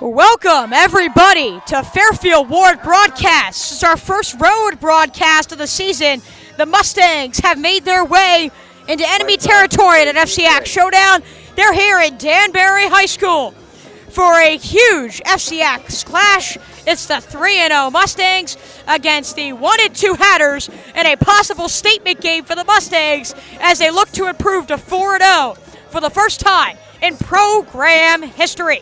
Welcome, everybody, to Fairfield Warde Broadcast. This is our first road broadcast of the season. The Mustangs have made their way into enemy territory at an FCX showdown. They're here at Danbury High School for a huge FCX clash. It's the 3-0 Mustangs against the 1-2 Hatters in a possible statement game for the Mustangs as they look to improve to 4-0 for the first time in program history.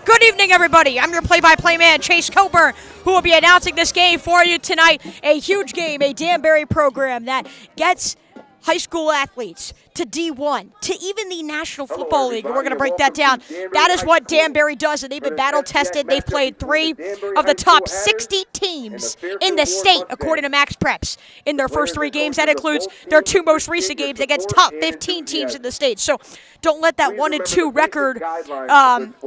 Good evening, everybody. I'm your play-by-play man, Chase Coburn, who will be announcing this game for you tonight. A huge game, a Danbury program that gets high school athletes to D1, to even the National Football League, and we're going to break that down. That is what Danbury does, and they've been battle-tested. They've played 3 of the top 60 teams in the state, according to Max Preps, in their first 3 games. That includes their 2 most recent games against top 15 teams in the state. So don't let that 1-2 record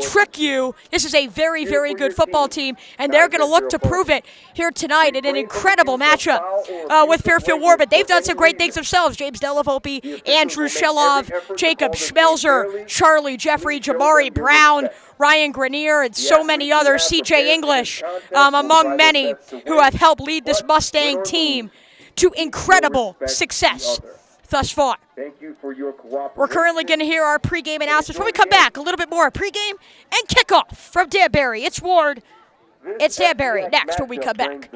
trick you. This is a very, very good football team, and they're going to look to prove it here tonight in an incredible matchup with Fairfield Warde. But they've done some great things themselves. James Dellavolpe, Andrew Shelov, Jacob Schmelzer, Charlie Jeffrey, Jamari Brown, Ryan Grenier, and so many others, CJ English, among many who have helped lead this Mustang team to incredible success thus far. We're currently going to hear our pregame announcements. When we come back, a little bit more pregame and kickoff from Danbury. It's Warde. It's Danbury next when we come back.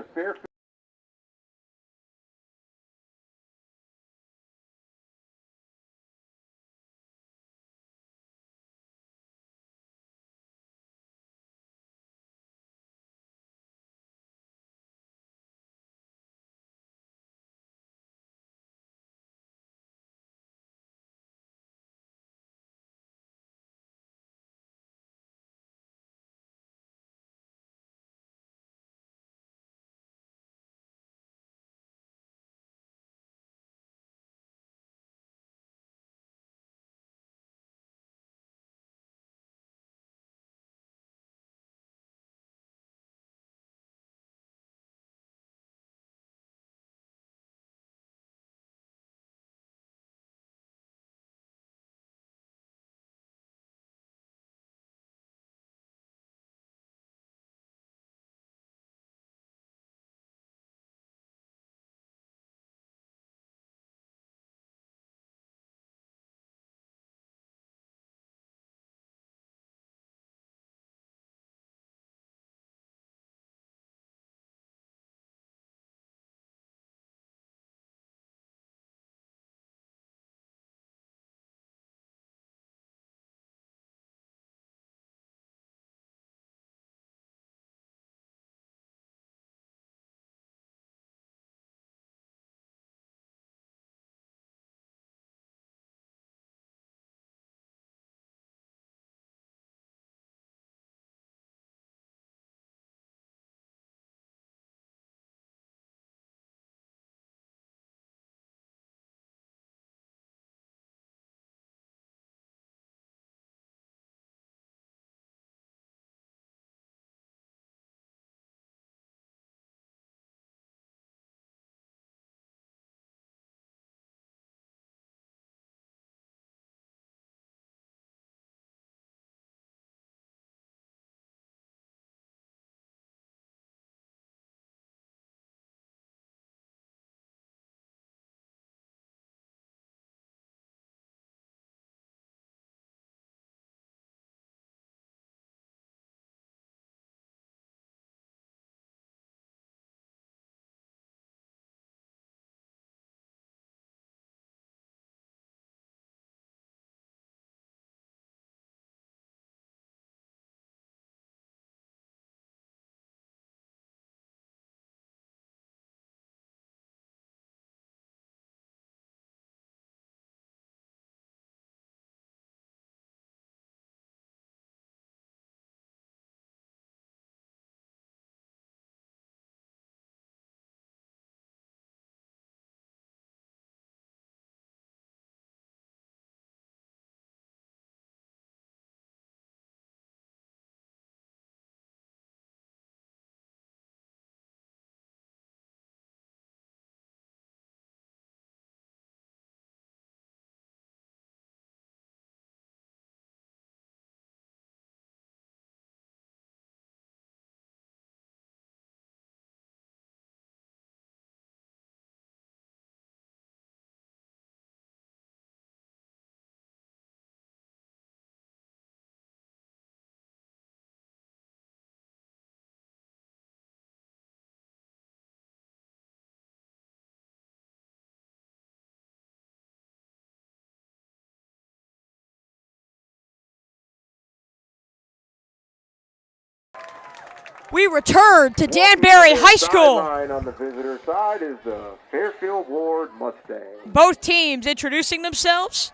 We return to Danbury High School. On the visitor side is the Fairfield Warde Mustangs. Both teams introducing themselves.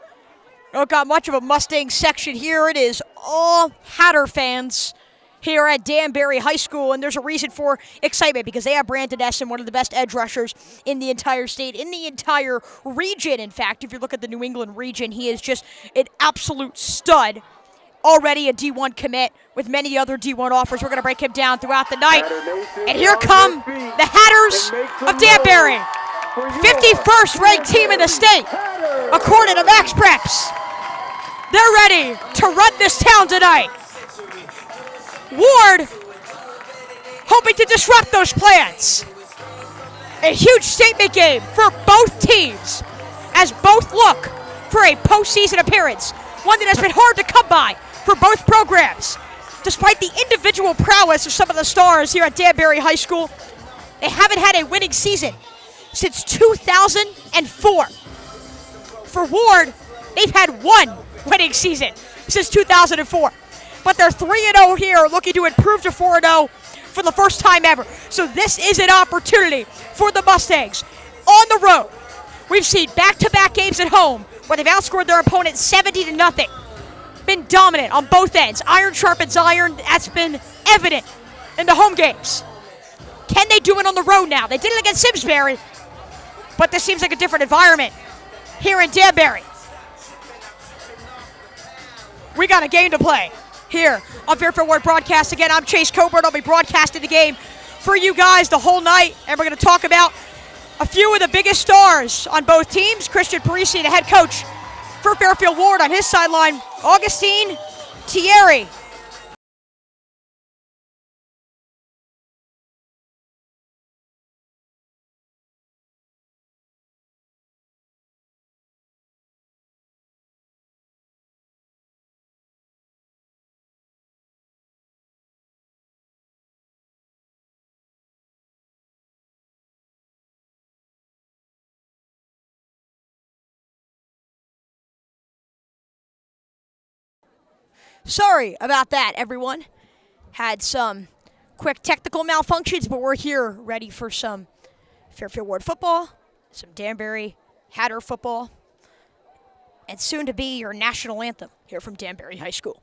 Don't got much of a Mustang section here. It is all Hatter fans here at Danbury High School, and there's a reason for excitement because they have Brandon Esson, one of the best edge rushers in the entire state, in the entire region. In fact, if you look at the New England region, he is just an absolute stud. Already a D1 commit with many other D1 offers. We're going to break him down throughout the night. And here come the Hatters of Danbury. 51st ranked team in the state, according to Max Preps. They're ready to run this town tonight. Warde hoping to disrupt those plans. A huge statement game for both teams as both look for a postseason appearance, one that has been hard to come by for both programs. Despite the individual prowess of some of the stars here at Danbury High School, they haven't had a winning season since 2004. For Warde, they've had one winning season since 2004. But they're 3-0 here, looking to improve to 4-0 for the first time ever. So this is an opportunity for the Mustangs on the road. We've seen back-to-back games at home where they've outscored their opponent 70-0. Been dominant on both ends. Iron sharpens iron. That's been evident in the home games. Can they do it on the road now? They did it against Simsbury, but this seems like a different environment here in Danbury. We got a game to play here on Fairfield Warde Broadcast. Again, I'm Chase Coburn. I'll be broadcasting the game for you guys the whole night, and we're going to talk about a few of the biggest stars on both teams. Christian Parisi, the head coach for Fairfield Warde, on his sideline. Augustine Thierry. Sorry about that, everyone. Had some quick technical malfunctions, but we're here ready for some Fairfield Warde football, some Danbury Hatter football, and soon to be your national anthem here from Danbury High School.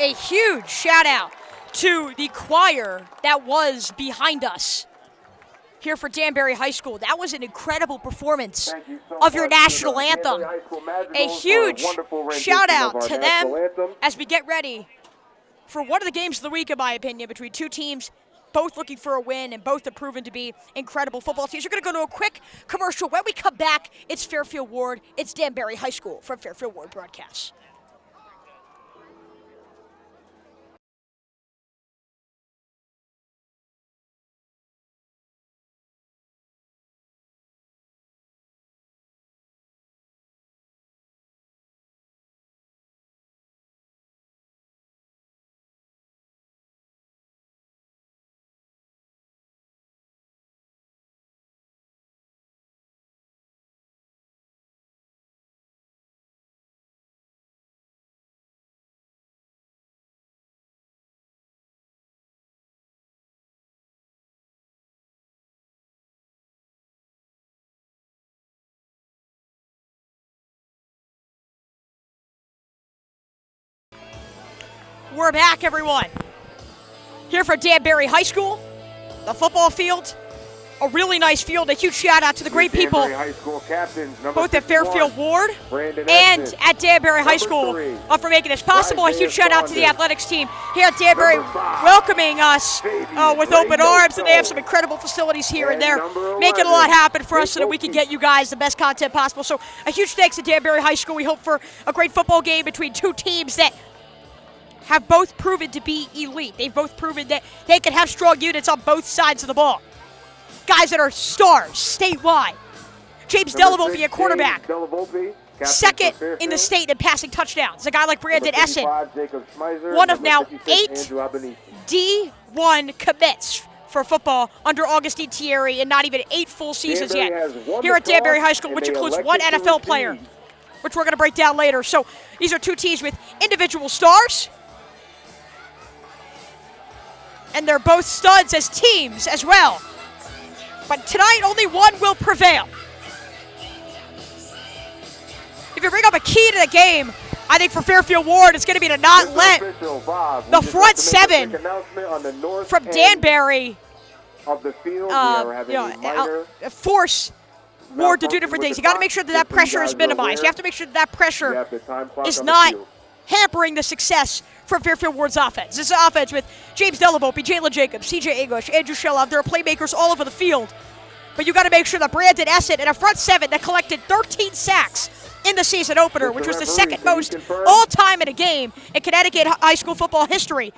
A huge shout out to the choir that was behind us here for Danbury High School. That was an incredible performance of your national anthem. A huge shout out to them as we get ready for one of the games of the week, in my opinion, between two teams both looking for a win and both have proven to be incredible football teams. We're going to go to a quick commercial. When we come back, it's Fairfield Warde. It's Danbury High School from Fairfield Warde Broadcast. We're back, everyone. Here for Danbury High School, the football field. A really nice field. A huge shout out to the great people, High School captains, both at Fairfield Warde Brandon and Esson, at Danbury High School, 3, for making this possible. A huge shout out to the athletics team here at Danbury, 5, welcoming us with open arms, and they have some incredible facilities here, and they're making a lot happen for us so that we can get you guys the best content possible. So a huge thanks to Danbury High School. We hope for a great football game between two teams that have both proven to be elite. They've both proven that they can have strong units on both sides of the ball. Guys that are stars statewide. James Dellavolpe, a quarterback, second in the state in passing touchdowns. A guy like Brandon Esson, one of now 8 D1 commits for football under Augustine Thierry, and not even 8 full seasons yet here at Danbury High School, which includes 1 NFL player, which we're going to break down later. So these are two teams with individual stars, and they're both studs as teams as well. But tonight, only one will prevail. If you bring up a key to the game, I think for Fairfield Warde, it's going to be to not let the front 7 from Danbury force Warde to do different things. You got to make sure that pressure is minimized. You have to make sure that pressure is not hampering the success from Fairfield Warde's offense. This is an offense with James Dellavolpe, Jalen Jacobs, CJ English, Andrew Shelov. There are playmakers all over the field. But you got to make sure that Brandon Esson and a front 7 that collected 13 sacks in the season opener, which was the second most all-time in a game in Connecticut high school football history.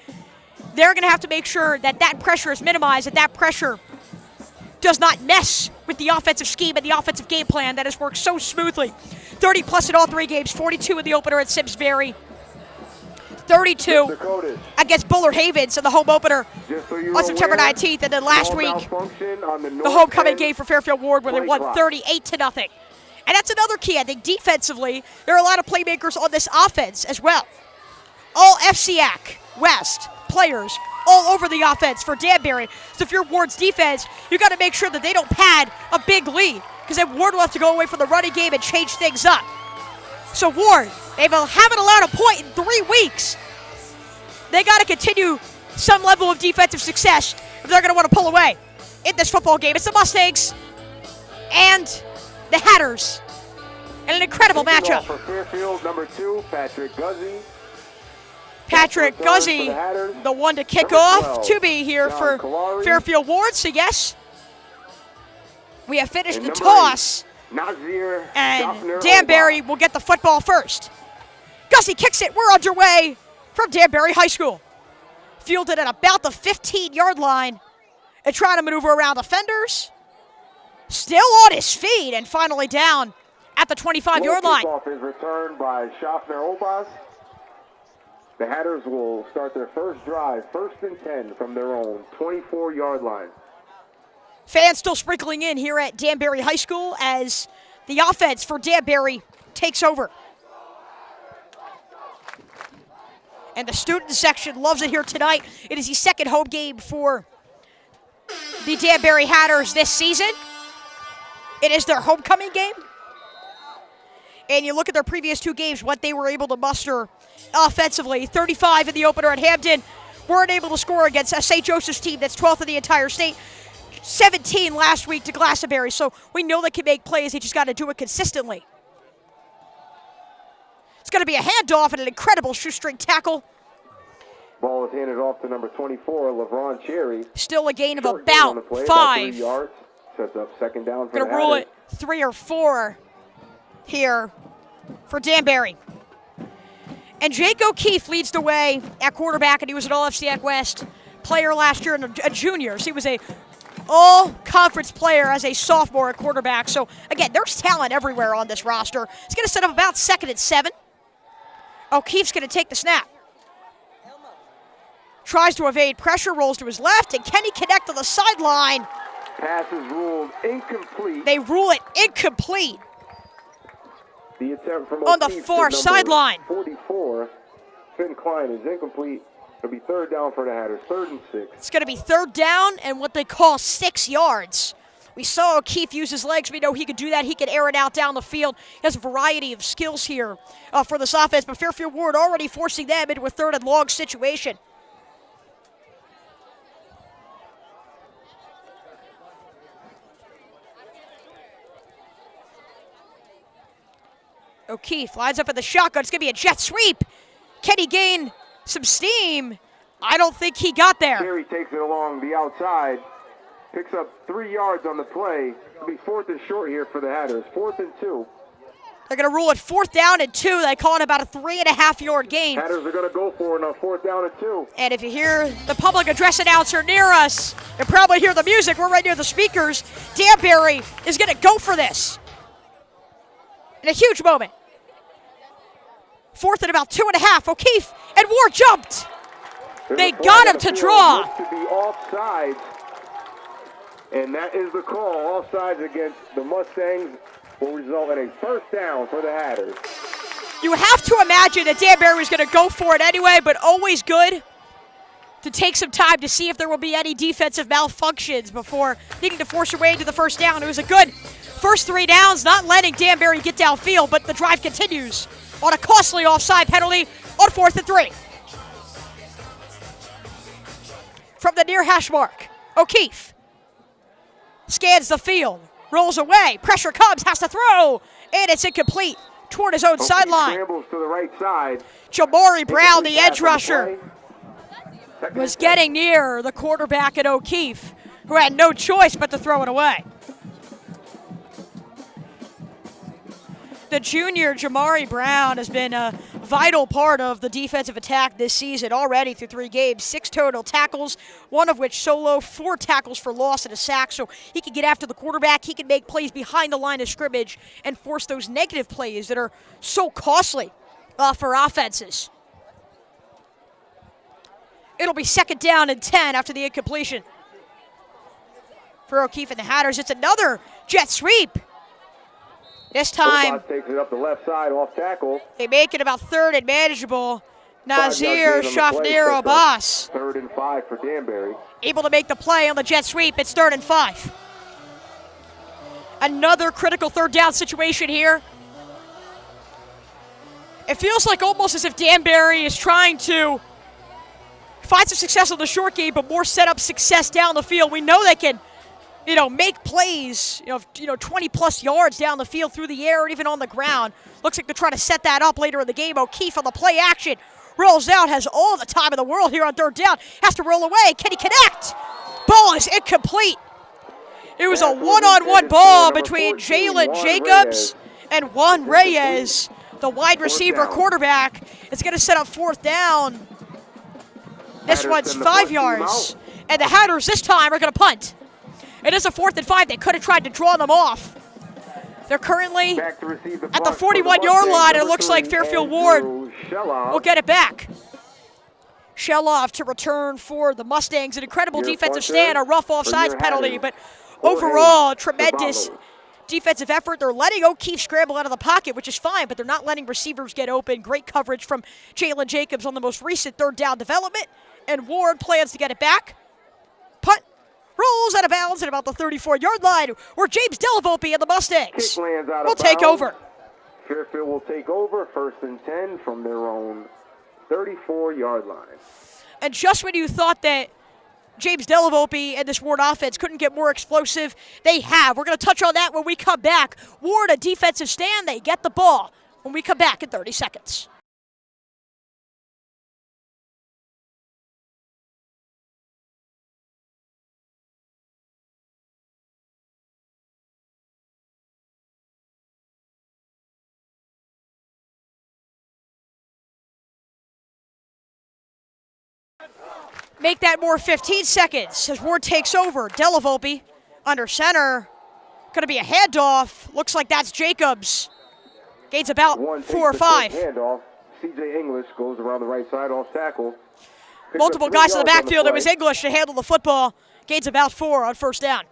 They're going to have to make sure that that pressure is minimized, that pressure does not mess with the offensive scheme and the offensive game plan that has worked so smoothly. 30-plus in all 3 games, 42 in the opener at Simsbury, 32 against Bullard Havens in the home opener on September 19th, and then last week, the homecoming game for Fairfield Warde where they won 38-0. And that's another key, I think, defensively. There are a lot of playmakers on this offense as well. All FCAC West players all over the offense for Danbury. So if you're Warde's defense, you got to make sure that they don't pad a big lead, because then Warde will have to go away from the running game and change things up. So Warde, they haven't allowed a point in 3 weeks. They got to continue some level of defensive success if they're going to want to pull away in this football game. It's the Mustangs and the Hatters, and an incredible matchup. For Fairfield, number 2, Patrick Guzzi. Patrick Guzzi, the one to kick off, to be here for Fairfield Warde. So yes, we have finished the toss, and Danbury will get the football first. Guzzi kicks it. We're underway from Danbury High School. Fielded at about the 15-yard line and trying to maneuver around defenders. Still on his feet and finally down at the 25-yard line. Kickoff is returned by Schaffner Obas. The Hatters will start their first drive, 1st and 10 from their own 24-yard line. Fans still sprinkling in here at Danbury High School as the offense for Danbury takes over. And the student section loves it here tonight. It is the second home game for the Danbury Hatters this season. It is their homecoming game. And you look at their previous 2 games, what they were able to muster offensively. 35 in the opener at Hampden. Weren't able to score against a St. Joseph's team that's 12th in the entire state. 17 last week to Glastonbury. So we know they can make plays. They just got to do it consistently. It's going to be a handoff and an incredible shoestring tackle. Ball is handed off to number 24, LeBron Cherry. Still a gain of about 5. 3 yards. Sets up 2nd down for Going to rule it 3 or 4 here for Danbury. And Jake O'Keefe leads the way at quarterback, and he was an All-FCAC West player last year and a junior. So he was a all-conference player as a sophomore at quarterback. So, again, there's talent everywhere on this roster. It's going to set up about 2nd and 7. O'Keefe's going to take the snap. Tries to evade pressure, rolls to his left, and can he connect on the sideline? Pass is ruled incomplete. They rule it incomplete. The attempt from on the far sideline. 44, Finn Klein is incomplete. It'll be 3rd down for the Hatters, 3rd and 6. It's going to be 3rd down and what they call 6 yards. We saw O'Keefe use his legs. We know he could do that. He could air it out down the field. He has a variety of skills here for this offense, but Fairfield Warde already forcing them into a 3rd and long situation. O'Keefe lines up at the shotgun. It's going to be a jet sweep. Can he gain some steam? I don't think he got there. Terry takes it along the outside, picks up 3 yards on the play. It'll be 4th and short here for the Hatters. 4th and 2. They're going to rule it 4th down and 2. They call it about a 3.5-yard gain. Hatters are going to go for it on 4th down and 2. And if you hear the public address announcer near us, you'll probably hear the music. We're right near the speakers. Danbury is going to go for this in a huge moment. 4th and about 2.5. O'Keefe and Warde jumped. They got him to draw. To be offsides, and that is the call. Offsides against the Mustangs will result in a 1st down for the Hatters. You have to imagine that Danbury was going to go for it anyway, but always good to take some time to see if there will be any defensive malfunctions before needing to force your way into the 1st down. It was a good first 3 downs, not letting Danbury get downfield, but the drive continues on a costly offside penalty on 4th and 3. From the near hash mark, O'Keefe scans the field, rolls away, pressure comes, has to throw, and it's incomplete toward his own sideline. Scrambles to the right side. Jamari Brown, the edge rusher, was getting near the quarterback at O'Keefe, who had no choice but to throw it away. The junior Jamari Brown has been a vital part of the defensive attack this season already through 3 games. 6 total tackles, 1 of which solo, 4 tackles for loss and a sack. So he can get after the quarterback. He can make plays behind the line of scrimmage and force those negative plays that are so costly for offenses. It'll be 2nd down and 10 after the incompletion. For O'Keefe and the Hatters, it's another jet sweep. This time, takes it up the left side off tackle. They make it about 3rd and manageable. Nazir Shafnir Abbas. 3rd and 5 for Danbury. Able to make the play on the jet sweep. It's 3rd and 5. Another critical 3rd down situation here. It feels like almost as if Danbury is trying to find some success on the short game, but more set up success down the field. We know they can make plays, 20-plus yards down the field through the air or even on the ground. Looks like they're trying to set that up later in the game. O'Keefe on the play action. Rolls out, has all the time in the world here on 3rd down. Has to roll away. Can he connect? Ball is incomplete. It was a one-on-one ball between Jalen Jacobs and Juan Reyes, the wide receiver quarterback. It's going to set up 4th down. This one's 5 yards. And the Hatters this time are going to punt. It is a 4th and 5. They could have tried to draw them off. They're currently at the 41-yard line. It looks like Fairfield Warde will get it back. Sheloff to return for the Mustangs. An incredible defensive stand, a rough offsides penalty, but overall, tremendous defensive effort. They're letting O'Keefe scramble out of the pocket, which is fine, but they're not letting receivers get open. Great coverage from Jalen Jacobs on the most recent 3rd down development, and Warde plans to get it back. Punt. Rolls out of bounds at about the 34-yard line, where James Dellavolpe and the Mustangs will take over. Fairfield will take over 1st and 10 from their own 34-yard line. And just when you thought that James Dellavolpe and this Warde offense couldn't get more explosive, they have. We're going to touch on that when we come back. Warde, a defensive stand. They get the ball when we come back in 30 seconds. Make that more 15 seconds as Warde takes over. Dellavolpe under center. Going to be a handoff. Looks like that's Jacobs. Gains about 4 or 5. Handoff. C.J. English goes around the right side off tackle. Multiple guys in the backfield. It was English to handle the football. Gains about 4 on 1st down.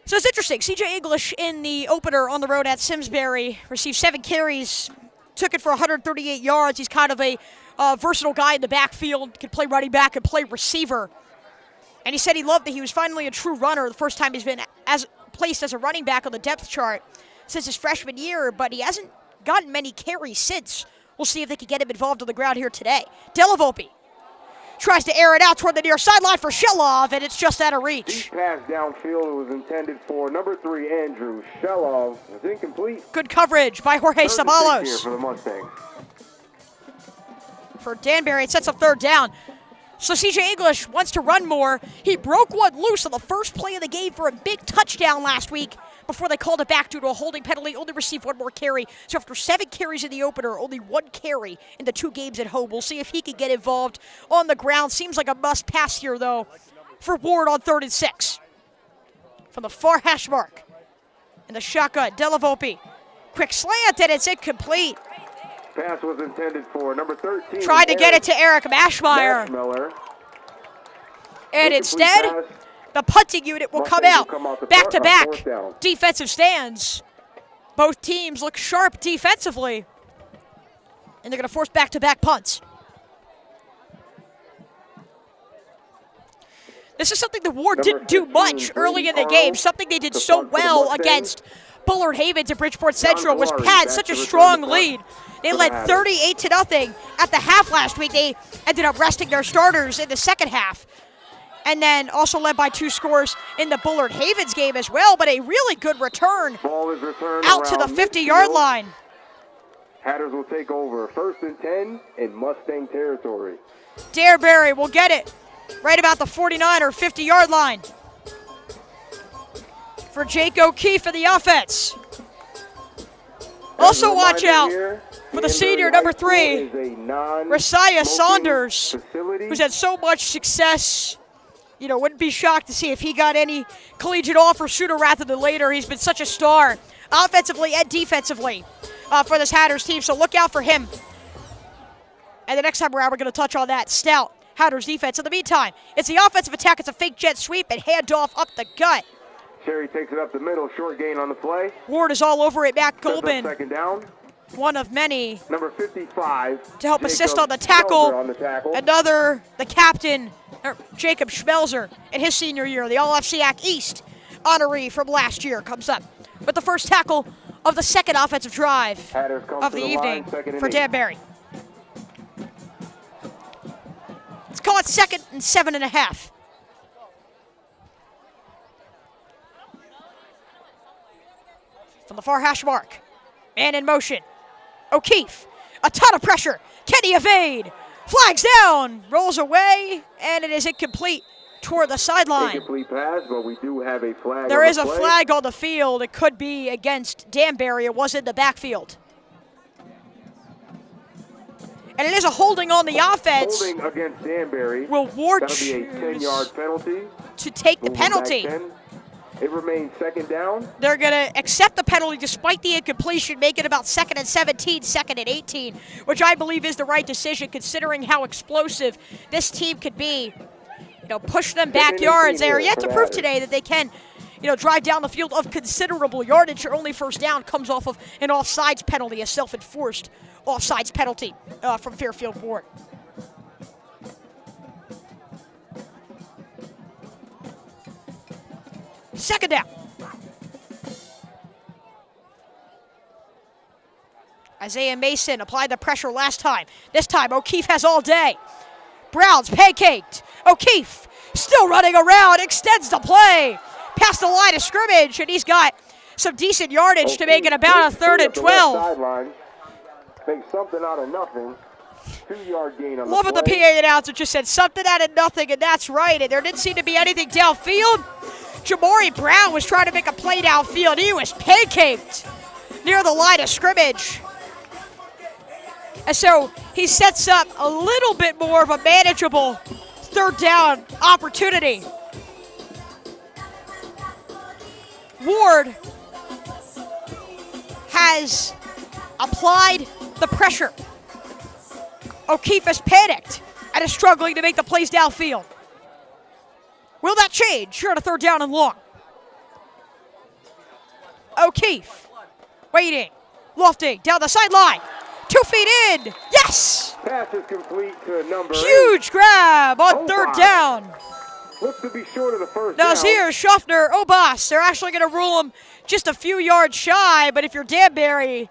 So it's interesting. C.J. English in the opener on the road at Simsbury received 7 carries. Took it for 138 yards. He's kind of a versatile guy in the backfield. Can play running back and play receiver. And he said he loved that he was finally a true runner the first time he's been placed as a running back on the depth chart since his freshman year, but he hasn't gotten many carries since. We'll see if they can get him involved on the ground here today. Dellavolpe tries to air it out toward the near sideline for Shelov, and it's just out of reach. Deep pass downfield. It was intended for number 3, Andrew Shelov. It was incomplete. Good coverage by Jorge Sabalos. Here for the Mustangs. For Danbury, it sets up third down. So C.J. English wants to run more. He broke one loose on the first play of the game for a big touchdown last week before they called it back due to a holding penalty. Only received one more carry. So after 7 carries in the opener, only 1 carry in the 2 games at home. We'll see if he can get involved on the ground. Seems like a must pass here, though, for Warde on 3rd and 6. From the far hash mark. In the shotgun, Dellavolpe. Quick slant, and it's incomplete. Pass was intended for number 13. Tried to get it to Eric Mashmeyer. And instead, the punting unit will come out back-to-back defensive stands. Both teams look sharp defensively. And they're going to force back-to-back punts. This is something the Warde didn't do much early in the game. Something they did so well against Bullard Havens and Bridgeport Central was pad such a strong lead. They led 38-0 at the half last week. They ended up resting their starters in the second half. And then also led by 2 scores in the Bullard Havens game as well. But a really good return out to the 50-yard line. Hatters will take over 1st and 10 in Mustang territory. Danbury will get it right about the 49 or 50-yard line. For Jake O'Keefe for the offense. Also watch out for the senior, number 3, Rasiah Saunders, who's had so much success. You know, wouldn't be shocked to see if he got any collegiate offer sooner rather than later. He's been such a star, offensively and defensively, for this Hatters team, so look out for him. And the next time around, we're going to touch on that stout Hatters defense. In the meantime, it's the offensive attack. It's a fake jet sweep and handoff up the gut. Sherry takes it up the middle, short gain on the play. Warde is all over it. Matt Golban, 2nd down. One of many. Number 55. To help assist on the tackle. Another, the captain, Jacob Schmelzer, in his senior year. The All-FCAC East honoree from last year comes up with the first tackle of the second offensive drive of the evening for Danbury. Let's call it 2nd and 7.5. From the far hash mark. Man in motion. O'Keefe. A ton of pressure. Can he evade? Flags down. Rolls away. And it is incomplete toward the sideline. Incomplete pass, but we do have a flag. There is a flag on the field. It could be against Danbury. It was in the backfield. And it is a holding on the offense. Holding against Danbury. Will Warde That'll be a 10-yard penalty. To take the penalty. It remains 2nd down. They're going to accept the penalty despite the incompletion, make it about 2nd and 17, 2nd and 18, which I believe is the right decision considering how explosive this team could be. You know, push them backyards. They are yet to prove today that they can, you know, drive down the field of considerable yardage. Your only first down comes off of an offsides penalty, a self-enforced offsides penalty from Fairfield Warde. Second down. Isaiah Mason applied the pressure last time. This time, O'Keefe has all day. Brown's pancaked. O'Keefe still running around, extends the play. Past the line of scrimmage, and he's got some decent yardage to make it about a 3rd and 12. Make something out of nothing. 2-yard gain on Loving the PA announcer just said something out of nothing, and that's right. And there didn't seem to be anything downfield. Jamari Brown was trying to make a play downfield. He was pancaked near the line of scrimmage. And so he sets up a little bit more of a manageable 3rd down opportunity. Warde has applied the pressure. O'Keefe has panicked and is struggling to make the plays downfield. Will that change here on a 3rd down and long? O'Keefe waiting, lofting down the sideline. 2 feet in. Yes! Pass is complete to number Huge grab on 3rd down. Looks to be short of the first down. Nazir, Schaffner, Obas, they're actually going to rule him just a few yards shy, but if you're Danbury,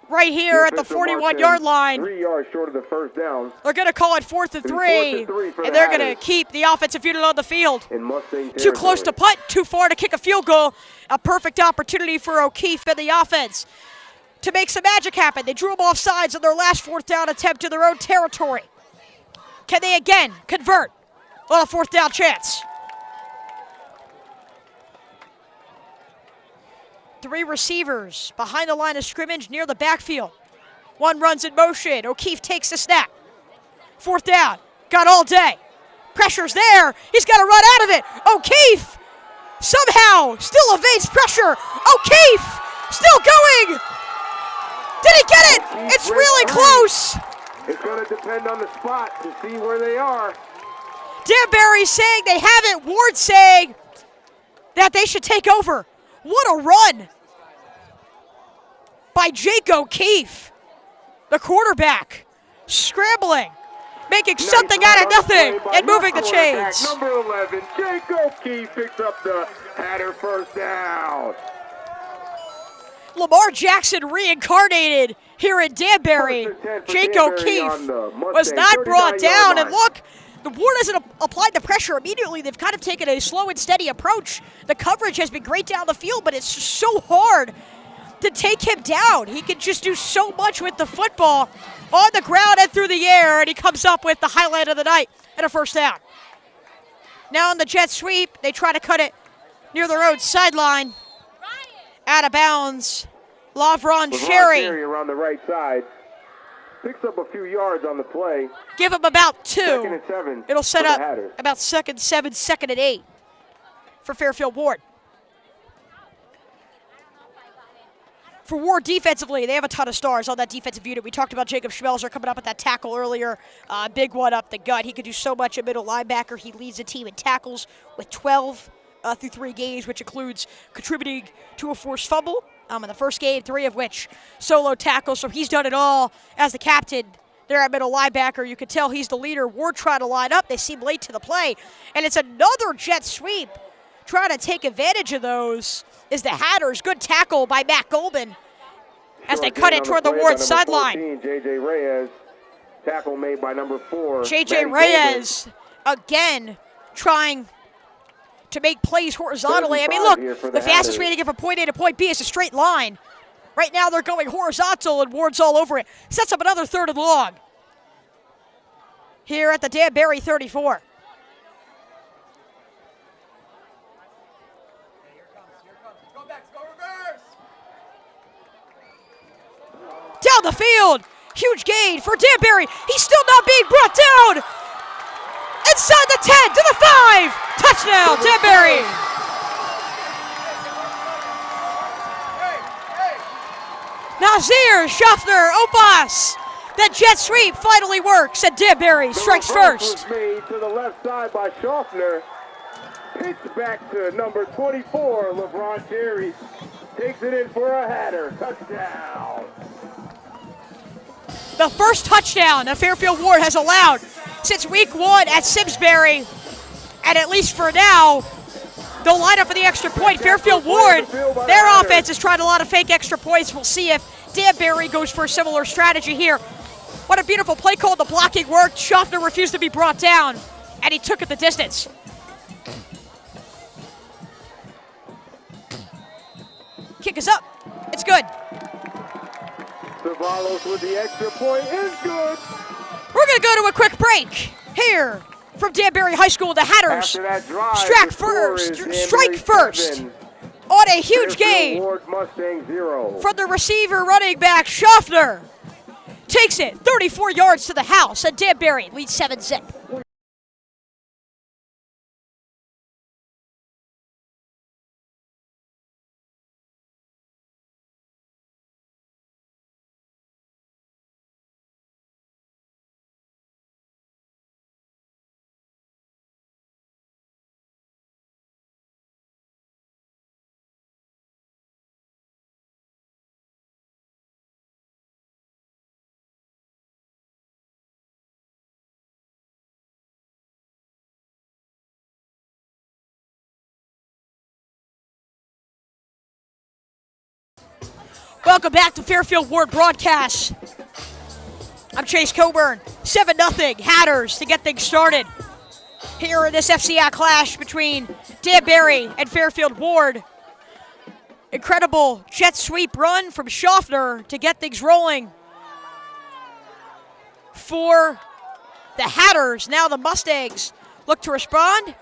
right here at the 41-yard line, 3 yards short of the first down. they're going to call it 4th and 3, and they're going to keep the offensive unit on the field. In Mustang Too close to punt, too far to kick a field goal. A perfect opportunity for O'Keefe and the offense to make some magic happen. They drew them off sides on their last 4th down attempt in their own territory. Can they again convert on a 4th down chance? 3 receivers behind the line of scrimmage near the backfield. One runs in motion. O'Keefe takes the snap. 4th down. Got all day. Pressure's there. He's got to run out of it. O'Keefe somehow still evades pressure. O'Keefe still going. Did he get it? It's really close. It's going to depend on the spot to see where they are. Danbury saying they have it. Ward saying that they should take over. What a run by Jake O'Keefe, the quarterback, scrambling, making something out of nothing, and moving the chains. Number 11, Jake O'Keefe picks up the Hatter first down. Lamar Jackson reincarnated here in Danbury. Jake O'Keefe was not brought down, and look, the Ward hasn't applied the pressure immediately. They've kind of taken a slow and steady approach. The coverage has been great down the field, but it's just so hard to take him down. He can just do so much with the football on the ground and through the air, and he comes up with the highlight of the night and a first down. Now on the jet sweep, they try to cut it near their own sideline. Out of bounds, Lavron Cherry. Around the right side. Picks up a few yards on the play. Give him about 2. 2nd and 7. It'll set up Hatters. about 2nd and 7, 2nd and 8 for Fairfield Warde. For Warde defensively, they have a ton of stars on that defensive unit. We talked about Jacob Schmelzer coming up at that tackle earlier. Big one up the gut. He could do so much at middle linebacker. He leads the team in tackles with 12 through 3 games, which includes contributing to a forced fumble in the first game, 3 of which solo tackles. So he's done it all as the captain there at middle linebacker. You could tell he's the leader. Ward trying to line up. They seem late to the play. And it's another jet sweep. Trying to take advantage of those is the Hatters. Good tackle by Matt Golden as they cut it toward the Ward sideline. J.J. Reyes. Tackle made by number 4. J.J. Reyes again trying to make plays horizontally. I mean, look, the fastest way to get from point A to point B is a straight line. Right now they're going horizontal, and Ward's all over it. Sets up another 3rd and long here at the Danbury 34. Down the field, huge gain for Danbury. He's still not being brought down. Inside the 10 to the 5. Touchdown, Danbury. Nazir, Schaffner, Obas. That jet sweep finally works, and Danbury strikes first. Was made to the left side by Schaffner. Pitch back to number 24, LeBron Cherry. Takes it in for a Hatter. Touchdown. The first touchdown that Fairfield Warde has allowed since week 1 at Simsbury. And at least for now, they'll line up for the extra point. Fairfield Warde, their offense is trying a lot of fake extra points. We'll see if Danbury goes for a similar strategy here. What a beautiful play call. The blocking worked. Schaffner refused to be brought down, and he took it the distance. Kick is up. It's good. Savalos with the extra point is good. We're going to go to a quick break here from Danbury High School. The Hatters strike first on a huge gain from the receiver running back Schaffner. Takes it 34 yards to the house, and Danbury leads 7-zip. Welcome back to Fairfield Warde Broadcast. I'm Chase Coburn. 7-0 Hatters to get things started here in this FCI clash between Danbury and Fairfield Warde. Incredible jet sweep run from Schaffner to get things rolling for the Hatters. Now the Mustangs look to respond.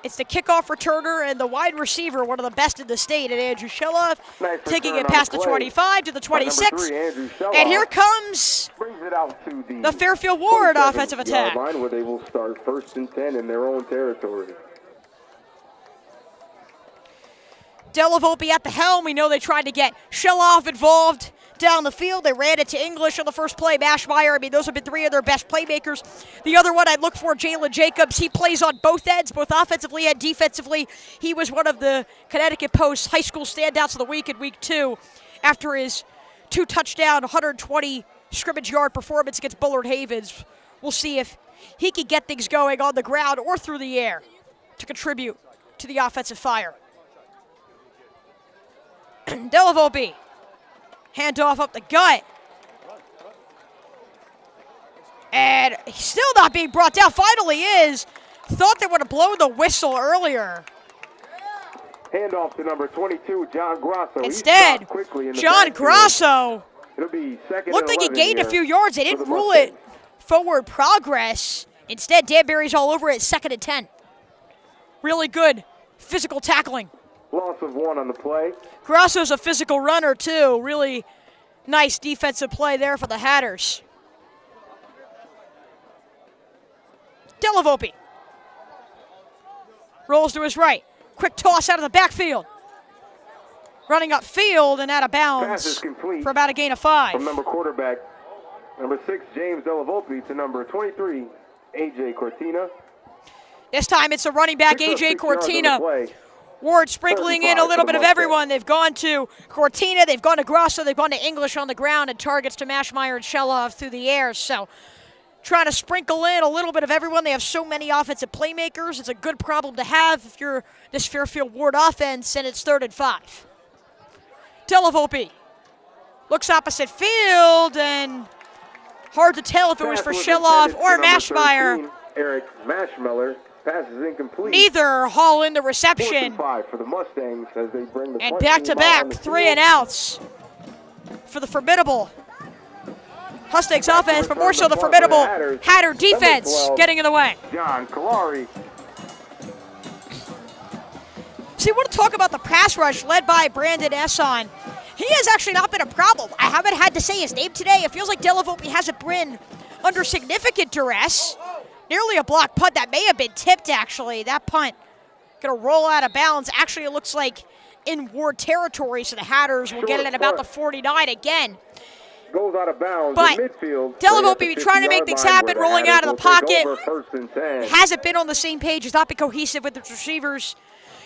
It's the kickoff returner and the wide receiver, one of the best in the state, and Andrew Sheloff, taking it past the 25 to the 26. And here comes the Fairfield Warde offensive attack. Line where they will start 1st and 10 in their own territory. Dellavolpe at the helm. We know they tried to get Sheloff involved down the field. They ran it to English on the first play. Mashmeyer, I mean, those have been 3 of their best playmakers. The other one I'd look for, Jalen Jacobs. He plays on both ends, both offensively and defensively. He was one of the Connecticut Post's high school standouts of the week in week 2 after his 2-touchdown, 120 scrimmage yard performance against Bullard Havens. We'll see if he can get things going on the ground or through the air to contribute to the offensive fire. Dellavolpe. Handoff up the gut. And he's still not being brought down. Finally is. Thought they would have blown the whistle earlier. Handoff to number 22, John Grosso. Instead, John Grosso It'll be second looked like he gained a few yards. They didn't rule Mustangs. it forward progress. Instead, Danbury's all over it, 2nd and 10. Really good physical tackling. Loss of 1 on the play. Grosso's a physical runner, too. Really nice defensive play there for the Hatters. Dellavolpe rolls to his right. Quick toss out of the backfield. Running upfield and out of bounds for about a gain of 5. From number quarterback, number 6, James Dellavolpe, to number 23, A.J. Cortina. This time it's a running back, A.J. Cortina. Warde sprinkling in a little bit of everyone. They've gone to Cortina, they've gone to Grosso, they've gone to English on the ground, and targets to Mashmeyer and Sheloff through the air. So trying to sprinkle in a little bit of everyone. They have so many offensive playmakers. It's a good problem to have if you're this Fairfield Warde offense, and it's 3rd and 5. Dellavolpe looks opposite field, and hard to tell if it was for Sheloff or Mashmeyer. Eric Mashmeller. Pass is incomplete. Neither haul in the reception. 4th and 5 for the Mustangs as they bring the and back-to-back 3 and outs for the formidable Mustangs offense, but more so the formidable Hatter defense getting in the way. John Kalari. So you want to talk about the pass rush led by Brandon Esson. He has actually not been a problem. I haven't had to say his name today. It feels like Dellavolpe hasn't been under significant duress. Nearly a block punt that may have been tipped, actually. That punt going to roll out of bounds. Actually, it looks like in Warde territory, so the Hatters will get it at about the 49 again. Goes out of bounds but in midfield. Dellavolpe trying to make things happen, rolling out of the pocket. 1st and 10. Hasn't been on the same page, has not been cohesive with its receivers.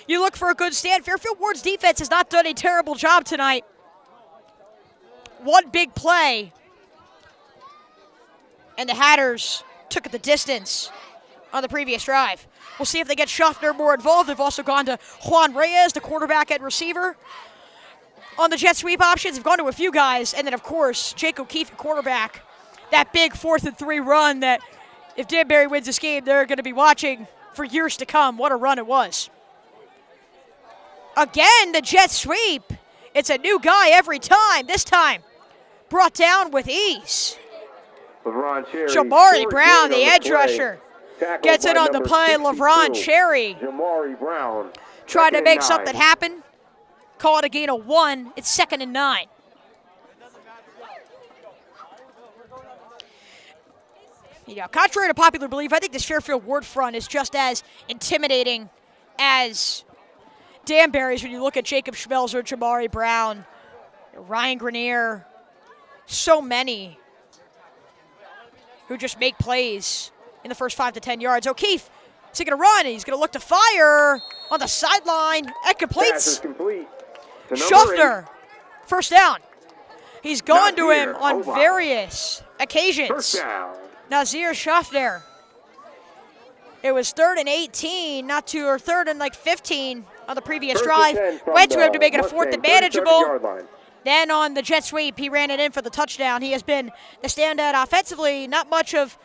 You look for a good stand. Fairfield Warde's defense has not done a terrible job tonight. One big play, and the Hatters took it the distance on the previous drive. We'll see if they get Schaffner more involved. They've also gone to Juan Reyes, the quarterback and receiver. On the jet sweep options, they've gone to a few guys. And then, of course, Jake O'Keefe, quarterback. That big 4th and 3 run that if Danbury wins this game, they're going to be watching for years to come. What a run it was. Again, the jet sweep. It's a new guy every time. This time, brought down with ease. Jamari Brown, the edge rusher, gets it on the play. LeVron Cherry trying to make something happen. Call it a gain of 1. It's 2nd and 9. You know, contrary to popular belief, I think this Fairfield Warde front is just as intimidating as Danbury's when you look at Jacob Schmelzer, Jamari Brown, Ryan Grenier, so many who just make plays in the first 5 to 10 yards. O'Keefe, is he going to run? He's going to look to fire on the sideline. That completes. Schaffner, 1st down. He's gone to him on various occasions. Nazir Schaffner. It was 3rd and 18, not 2 or 3rd and like 15 on the previous drive. Went to him to make it a 4th and manageable. Then on the jet sweep, he ran it in for the touchdown. He has been the standout offensively. Not much of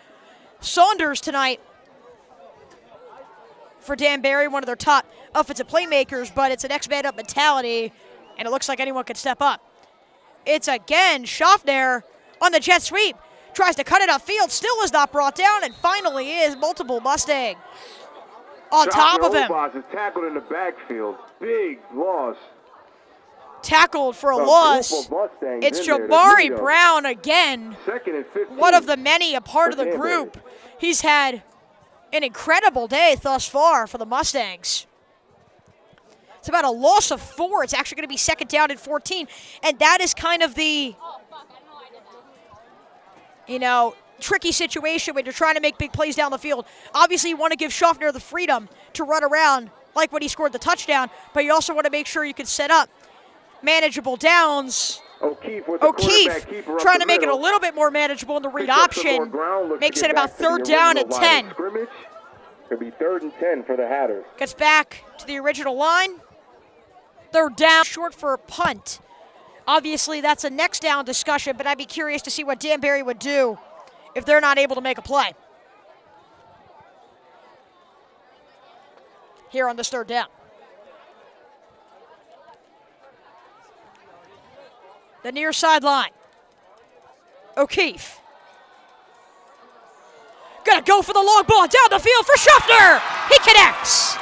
Saunders tonight for Danbury, one of their top offensive playmakers, but it's an X-man-up mentality, and it looks like anyone could step up. It's again Schaffner on the jet sweep. Tries to cut it upfield, still is not brought down, and finally is multiple Mustang on top of him. Is tackled in the backfield. Big loss. Tackled for a loss. It's Jabari Brown again. Second and 15. One of the many a part of the group. He's had an incredible day thus far for the Mustangs. It's about a loss of 4. It's actually going to be second down and 14. And that is kind of the, tricky situation when you're trying to make big plays down the field. Obviously, you want to give Schaffner the freedom to run around like when he scored the touchdown, but you also want to make sure you can set up manageable downs. O'Keefe trying to make it a little bit more manageable in the read option. Makes it about third down and 10. It'll be 3rd and 10 for the Hatters. Gets back to the original line. Third down, short for a punt. Obviously, that's a next down discussion, but I'd be curious to see what Danbury would do if they're not able to make a play here on this third down. The near sideline. O'Keefe. Gonna go for the long ball down the field for Schaffner. He connects.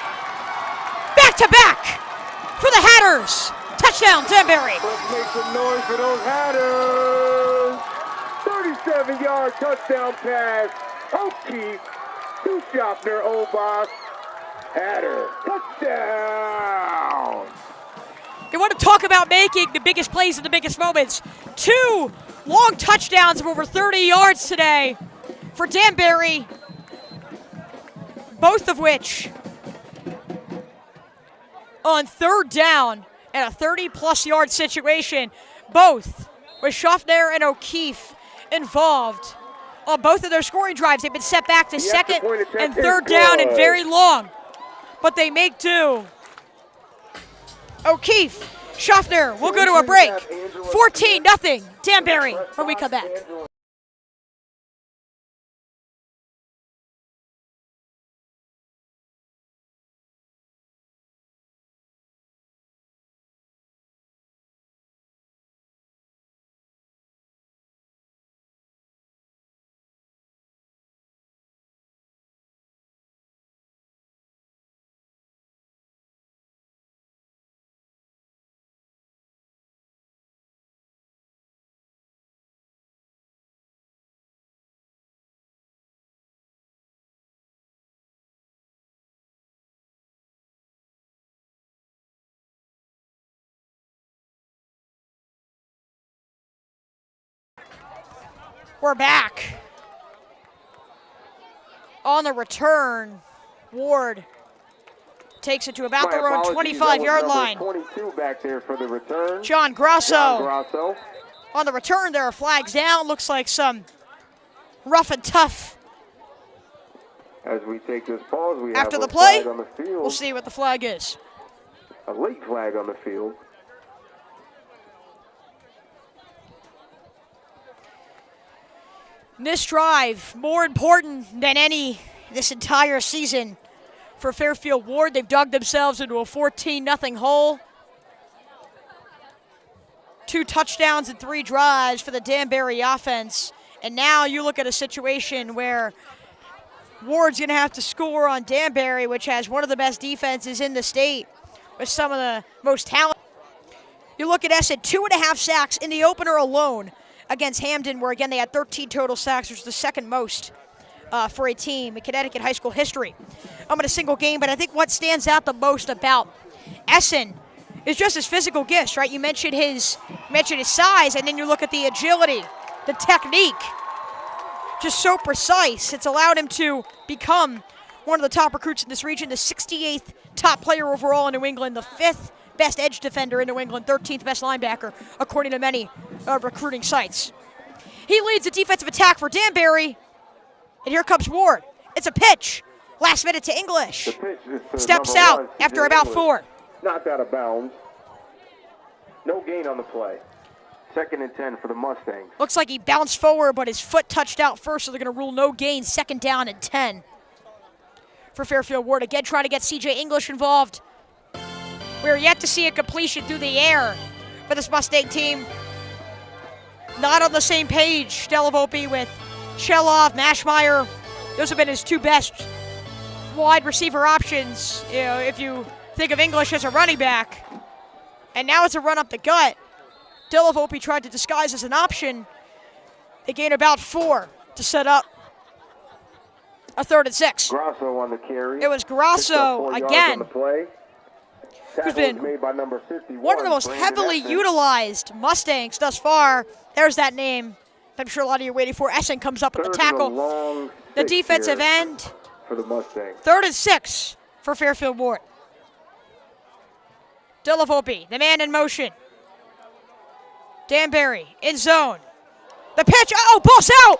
Back to back for the Hatters. Touchdown, Danbury. Let's make some noise for those Hatters. 37-yard touchdown pass. O'Keefe to Schaffner, Obas. Hatter, touchdown. You want to talk about making the biggest plays in the biggest moments. 2 long touchdowns of over 30 yards today for Danbury, both of which on third down and a 30-plus yard situation, both with Schaffner and O'Keefe involved on both of their scoring drives. They've been set back to second and third down and very long, but they make do. O'Keefe, Schaffner, we'll go to a break. 14-0, Danbury, when we come back. We're back. On the return, Ward takes it to about their own 25-yard line. 22 back there for the return. John Grosso. On the return, there are flags down. Looks like some rough and tough. As we take this pause, we after have the a play, flag on the field. We'll see what the flag is. A late flag on the field. This drive, more important than any this entire season for Fairfield Warde. They've dug themselves into a 14-0 hole. 2 touchdowns and 3 drives for the Danbury offense. And now you look at a situation where Ward's going to have to score on Danbury, which has one of the best defenses in the state with some of the most talent. You look at Esson, 2.5 sacks in the opener alone against Hamden, where, again, they had 13 total sacks, which is the second most for a team in Connecticut high school history. I'm in a single game, but I think what stands out the most about Esson is just his physical gifts, right? You mentioned his size, and then you look at the agility, the technique, just so precise. It's allowed him to become one of the top recruits in this region, the 68th top player overall in New England, the 5th best edge defender in New England, 13th best linebacker, according to many recruiting sites. He leads the defensive attack for Danbury, and here comes Ward. It's a pitch. Last minute to English. Steps out after about 4. Knocked out of bounds. No gain on the play. 2nd and 10 for the Mustangs. Looks like he bounced forward, but his foot touched out first, so they're going to rule no gain. 2nd down and 10 for Fairfield Warde. Again, trying to get C.J. English involved. We're yet to see a completion through the air for this Mustang team. Not on the same page. Dellavolpe with Cheloff, Mashmeyer. Those have been his two best wide receiver options, you know, if you think of English as a running back. And now it's a run up the gut. Dellavolpe tried to disguise as an option. They gain about 4 to set up a 3rd and 6. Grosso on the carry. It was Grosso again, who's been made by number 51, one of the most Brandon heavily Esson. utilized Mustangs thus far. There's that name I'm sure a lot of you are waiting for. Esson comes up at the 3rd and a tackle. long The 6 defensive here end, for the Mustangs. 3rd and 6 for Fairfield Warde. Dellavolpe, the man in motion. Danbury in zone. The pitch, ball's out!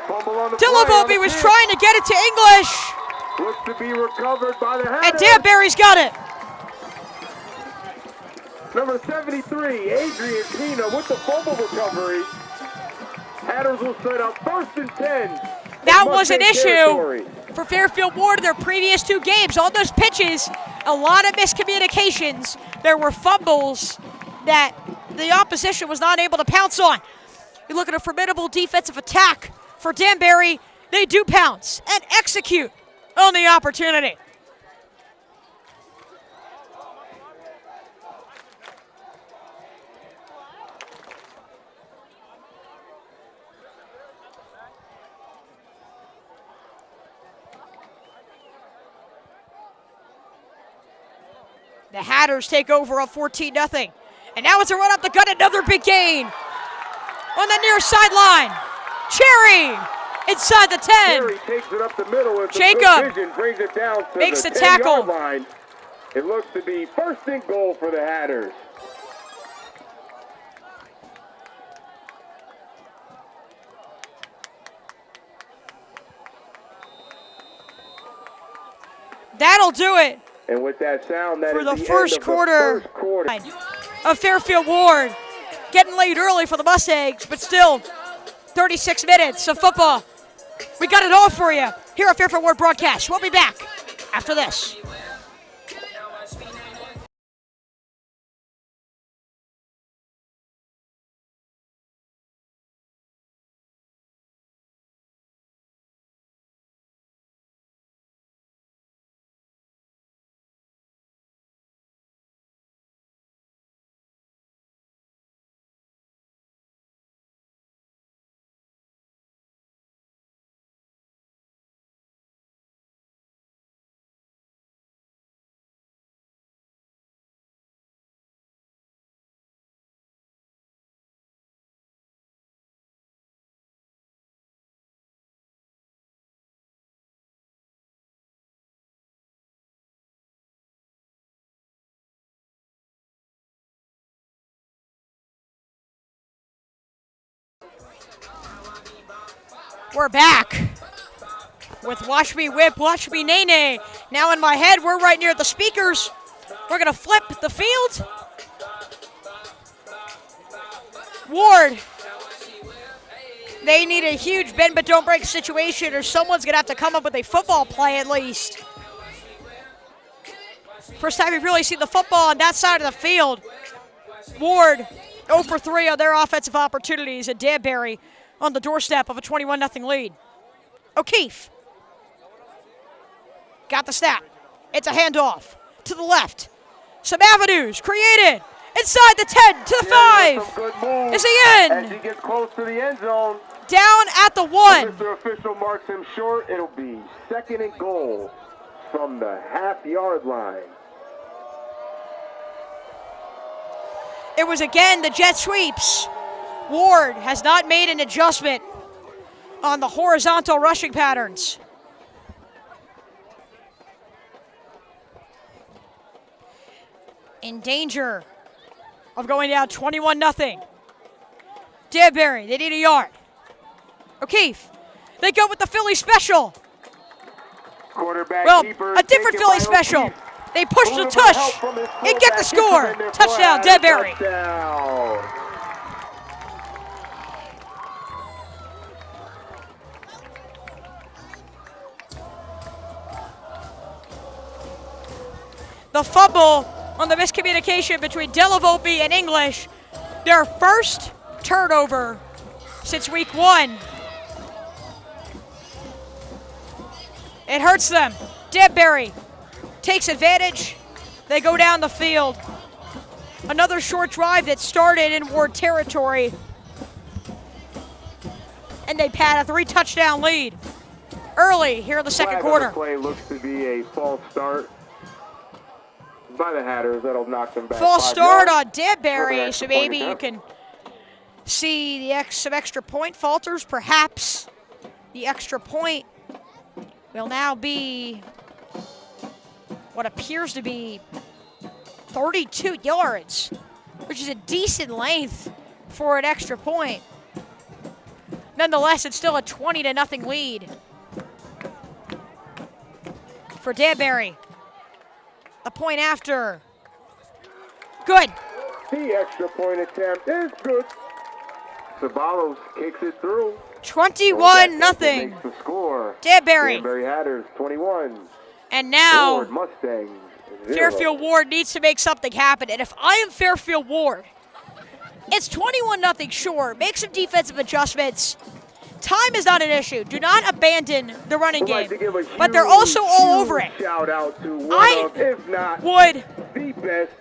Fumble on the Dellavolpe play on the was pitch. trying to get it to English, Looks to be recovered by the and Hatters. Danbury's got it. Number 73, Adrian Pina with the fumble recovery. Hatters will set up 1st and 10. That was an Mustang issue territory. for Fairfield Warde in their previous 2 games. On those pitches, a lot of miscommunications. There were fumbles that the opposition was not able to pounce on. You look at a formidable defensive attack for Danbury. They do pounce and execute on the opportunity. The Hatters take over up 14-0. And now it's a run up the gut, another big gain on the near sideline. Cherry inside the 10. Cherry takes it up the middle with Jacob good vision, brings it down to makes the the tackle. 10-yard line. It looks to be 1st and goal for the Hatters. That'll do it And with that sound, that for is the the first end of quarter the first quarter. of Fairfield Warde. Getting late early for the Mustangs, but still 36 minutes of football. We got it all for you here at Fairfield Warde Broadcast. We'll be back after this. We're back with Watch Me Whip, Watch Me Nay Nay. Now in my head, we're right near the speakers. We're going to flip the field. Warde, they need a huge bend but don't break situation, or someone's going to have to come up with a football play at least. First time we've really seen the football on that side of the field. Warde 0 for 3 on their offensive opportunities, and Danbury on the doorstep of a 21-0 lead. O'Keefe got the snap. It's a handoff to the left. Some avenues created inside the 10 to the 5. Is he in? As he gets close to the end zone. Down at the 1. Mr. Official marks him short. It'll be 2nd and goal from the half-yard line. It was again the jet sweeps. Warde has not made an adjustment on the horizontal rushing patterns. In danger of going down 21-0. Danbury, they need a yard. O'Keefe, they go with the Philly special. Quarterback Well, keeper a different taken Philly by special. O'Keefe. They push the Little bit of help tush from his and get the fullback. score. Gets him in there for Touchdown, a Danbury. touchdown. the fumble on the miscommunication between Dellavolpe and English. Their first turnover since week 1. It hurts them. Danbury takes advantage. They go down the field. Another short drive that started in Warde territory. And they pad a 3-touchdown lead early here in the second quarter. The play looks to be a false start by the Hatters. That'll knock them back. False 5 start yards. on Danbury, so maybe you attempt. can see some extra point falters. Perhaps the extra point will now be what appears to be 32 yards, which is a decent length for an extra point. Nonetheless, it's still a 20-0 lead for Danbury. The point after. Good. The extra point attempt is good. Sabalos kicks it through. 21-0. Makes the score. Danbury. Danbury Hatters 21. And now Warde Mustangs 0. Fairfield Warde needs to make something happen. And if I am Fairfield Warde, it's 21-0, sure. Make some defensive adjustments. Time is not an issue. Do not abandon the running game. But they're also all over it. Shout out to one I of, if not would the best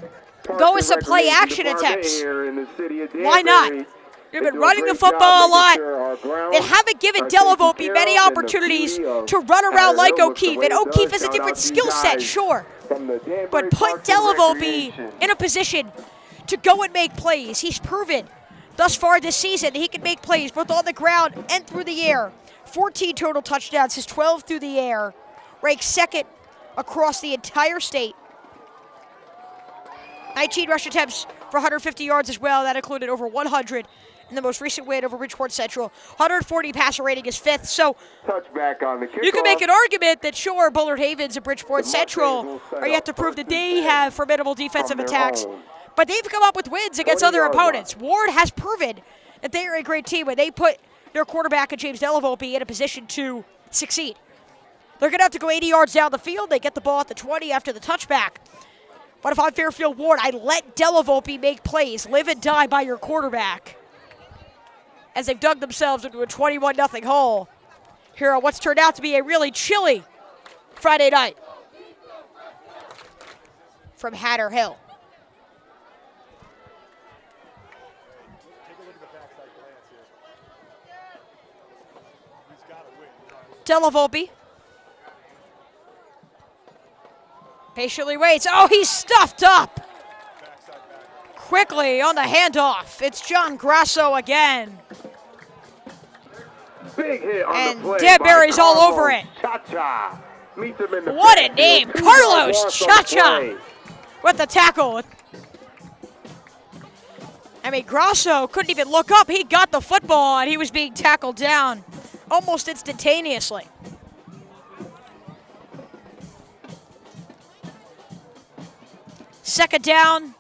go with some play action department attempts. here in the city of Why not? Danbury. You've They been do a running the great football a job lot. making sure our grounds They haven't given are taken Dellavolpe care many of, and the opportunities beauty of to run around like Hatter Hill looks the O'Keefe. way And it O'Keefe does. has a Shout different out to you skill set, guys sure. from the Danbury But put Parks and Dellavolpe Recreation. in a position to go and make plays. He's proven thus far this season that he can make plays both on the ground and through the air. 14 total touchdowns, his 12 through the air. Ranked second across the entire state. 19 rush attempts for 150 yards as well. That included over 100 in the most recent win over Bridgeport Central. 140 passer rating is 5th. So Touchback on the kickoff. you can make an argument that sure, Bullard Havens and Bridgeport Central are yet to prove that they have formidable defensive from their attacks. own. But they've come up with wins against other 20-yard opponents. Warde has proven that they are a great team when they put their quarterback, James Dellavolpe, in a position to succeed. They're going to have to go 80 yards down the field. They get the ball at the 20 after the touchback. But if I'm Fairfield Warde, I let Dellavolpe make plays, live and die by your quarterback, as they've dug themselves into a 21-0 hole here on what's turned out to be a really chilly Friday night from Hatter Hill. Dellavolpe patiently waits. Oh, he's stuffed up. Quickly on the handoff. It's John Grasso again. Big hit on And the play Danbury's by all Carlos over it. Cha-Cha. Meets him in the What a backfield. name, 2 Carlos yards loss on the Cha-Cha. play. With the tackle. I mean, Grasso couldn't even look up. He got the football and he was being tackled down almost instantaneously. Second down,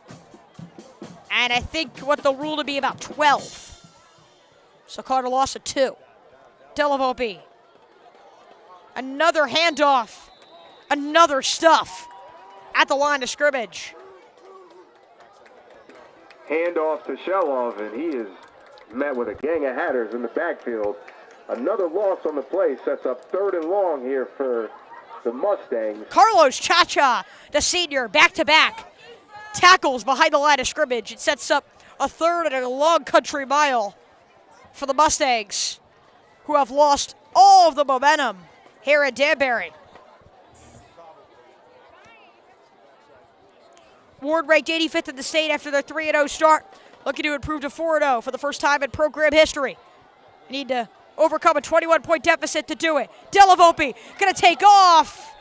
and I think what the rule to be about 12. So Carter lost of 2. Dellavolpe. Another handoff. Another stuff at the line of scrimmage. Handoff to Shelov, and he is met with a gang of Hatters in the backfield. Another loss on the play sets up 3rd and long here for the Mustangs. Carlos Cha-Cha, the senior, back-to-back tackles behind the line of scrimmage. It sets up a 3rd and a long country mile for the Mustangs, who have lost all of the momentum here at Danbury. Warde ranked 85th in the state after their 3-0 start, looking to improve to 4-0 for the first time in program history. Need to overcome a 21-point deficit to do it. Dellavolpe gonna take off,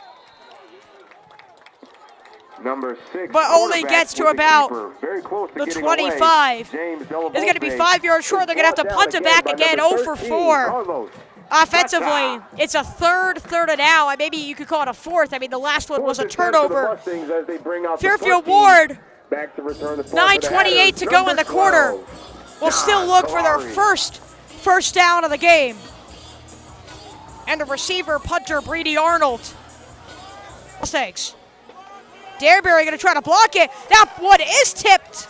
Number 6, but only gets to about very close to the getting 25. away. James Dellavolpe. It's gonna be 5 yards short. They're gonna have to punt it back again, 0 for 4. Carlos Offensively, Cha-Cha. it's a third and out, and maybe you could call it a 4th. I mean, the last one was a 4th attempt for the turnover. Mustangs as they bring out the Fairfield 14. Warde, Back to return the 9:28 to go in the quarter, will still look for their first down of the game. And the receiver, punter, Brady Arnold. Mustangs Danbury going to try to block it. That one is tipped.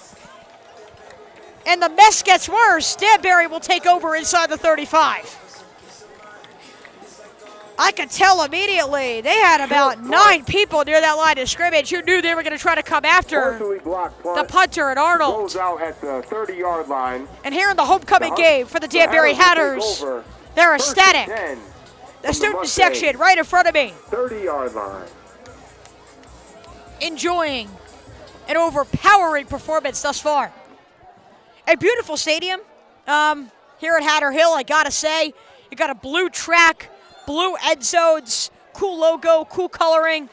And the mess gets worse. Danbury will take over inside the 35. I could tell immediately. They had about 9 people near that line of scrimmage who knew they were going to try to come after the punter and Arnold. Goes out at the 30-yard line. And here in the homecoming game for the Danbury Hatters, they're ecstatic. The student section right in front of me. 30-yard line. Enjoying an overpowering performance thus far. A beautiful stadium here at Hatter Hill, I gotta say. You got a blue track, blue end zones, cool logo, cool coloring,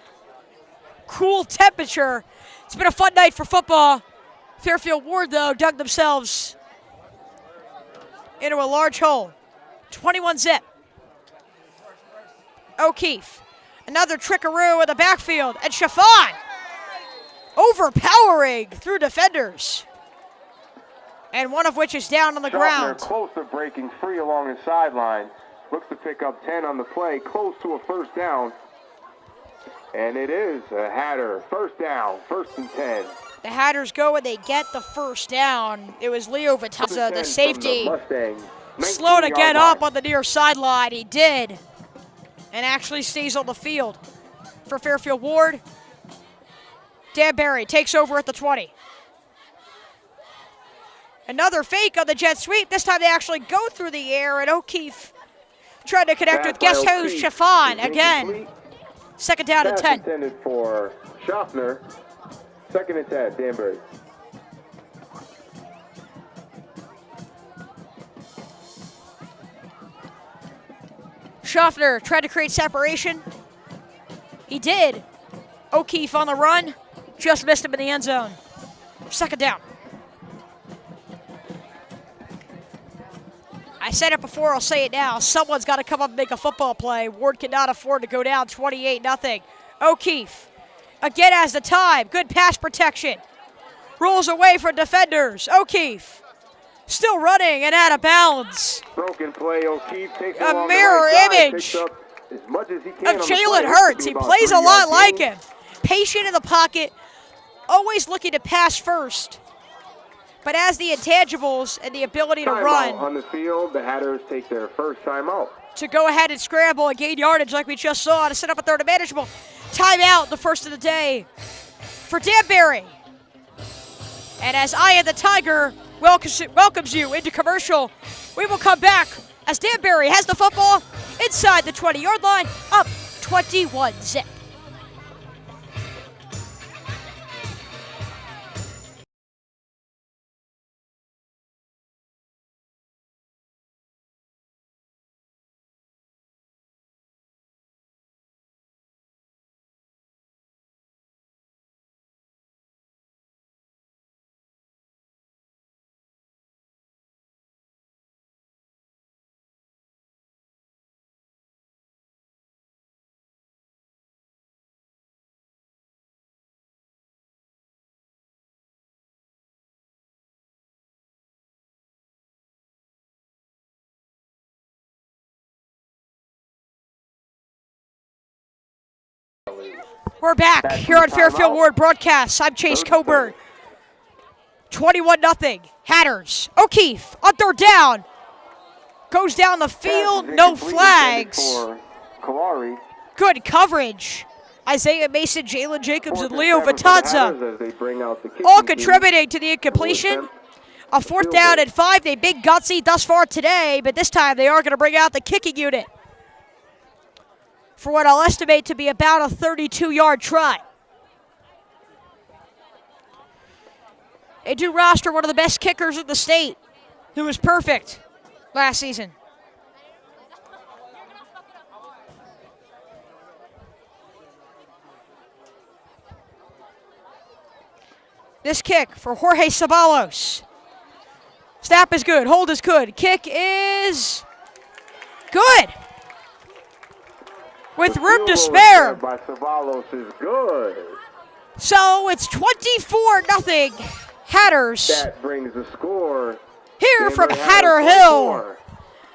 cool temperature. It's been a fun night for football. Fairfield Warde, though, dug themselves into a large hole. 21-zip. O'Keefe, another trickaroo in the backfield, and Chiffon overpowering through defenders. And one of which is down on the ground. Close to breaking free along the sideline. Looks to pick up 10 on the play, close to a first down. And it is a Hatter first down, 1st and 10. The Hatters go and they get the first down. It was Leo Vitazza, the safety, slow to get up on the near sideline. He did, and actually stays on the field for Fairfield Warde. Danbury takes over at the 20. Another fake on the jet sweep. This time they actually go through the air, and O'Keefe tried to connect with guest host Chiffon again. 2nd down and 10. Intended for Schaffner. 2nd and 10, Danbury. Schaffner tried to create separation. He did. O'Keefe on the run. Just missed him in the end zone. 2nd down. I said it before, I'll say it now. Someone's got to come up and make a football play. Warde cannot afford to go down 28-0. O'Keefe again has the time. Good pass protection. Rolls away from defenders. O'Keefe still running and out of bounds. Broken play. O'Keefe takes a mirror image as much as he can of Jalen Hurts. He plays a lot like him. Patient in the pocket, always looking to pass first. But as the intangibles and the ability to run. On the field, the Hatters take their first timeout. To go ahead and scramble and gain yardage like we just saw to set up a third and manageable. Timeout, the first of the day for Danbury. And as Eye of the Tiger welcomes you into commercial, we will come back as Danbury has the football inside the 20-yard line, up 21-zip. We're back here on Fairfield Warde Broadcast. I'm Chase Coburn. 21-0. Hatters. O'Keefe on 3rd down. Goes down the field. No flags. Good coverage. Isaiah Mason, Jalen Jacobs, and Leo Vitazza all contributing to the incompletion. A 4th down and 5. They big gutsy thus far today, but this time they are going to bring out the kicking unit for what I'll estimate to be about a 32-yard try. They do roster one of the best kickers in the state, who was perfect last season. This kick for Jorge Ceballos. Snap is good, hold is good, kick is good. With room to spare. By Ceballos is good. So it's 24-0 Hatters. That brings the score. Here from Hatter Hill.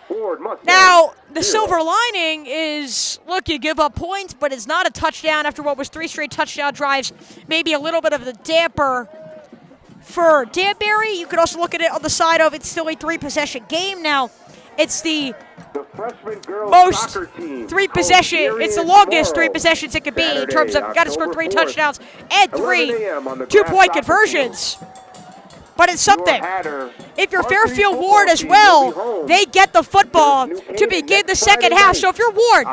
Warde Mustangs. Now, the 0. silver lining is, look, you give up points, but it's not a touchdown after what was 3 straight touchdown drives. Maybe a little bit of the damper for Danbury. You could also look at it on the side of it's still a 3-possession game. Now, it's the freshman girls most soccer team. 3-possession. It's the longest 3 possessions it could be in terms of got to score 3 touchdowns and 3 2-point conversions. But it's something. If you're Fairfield Warde as well, they get the football to begin the second half. So if you're Warde,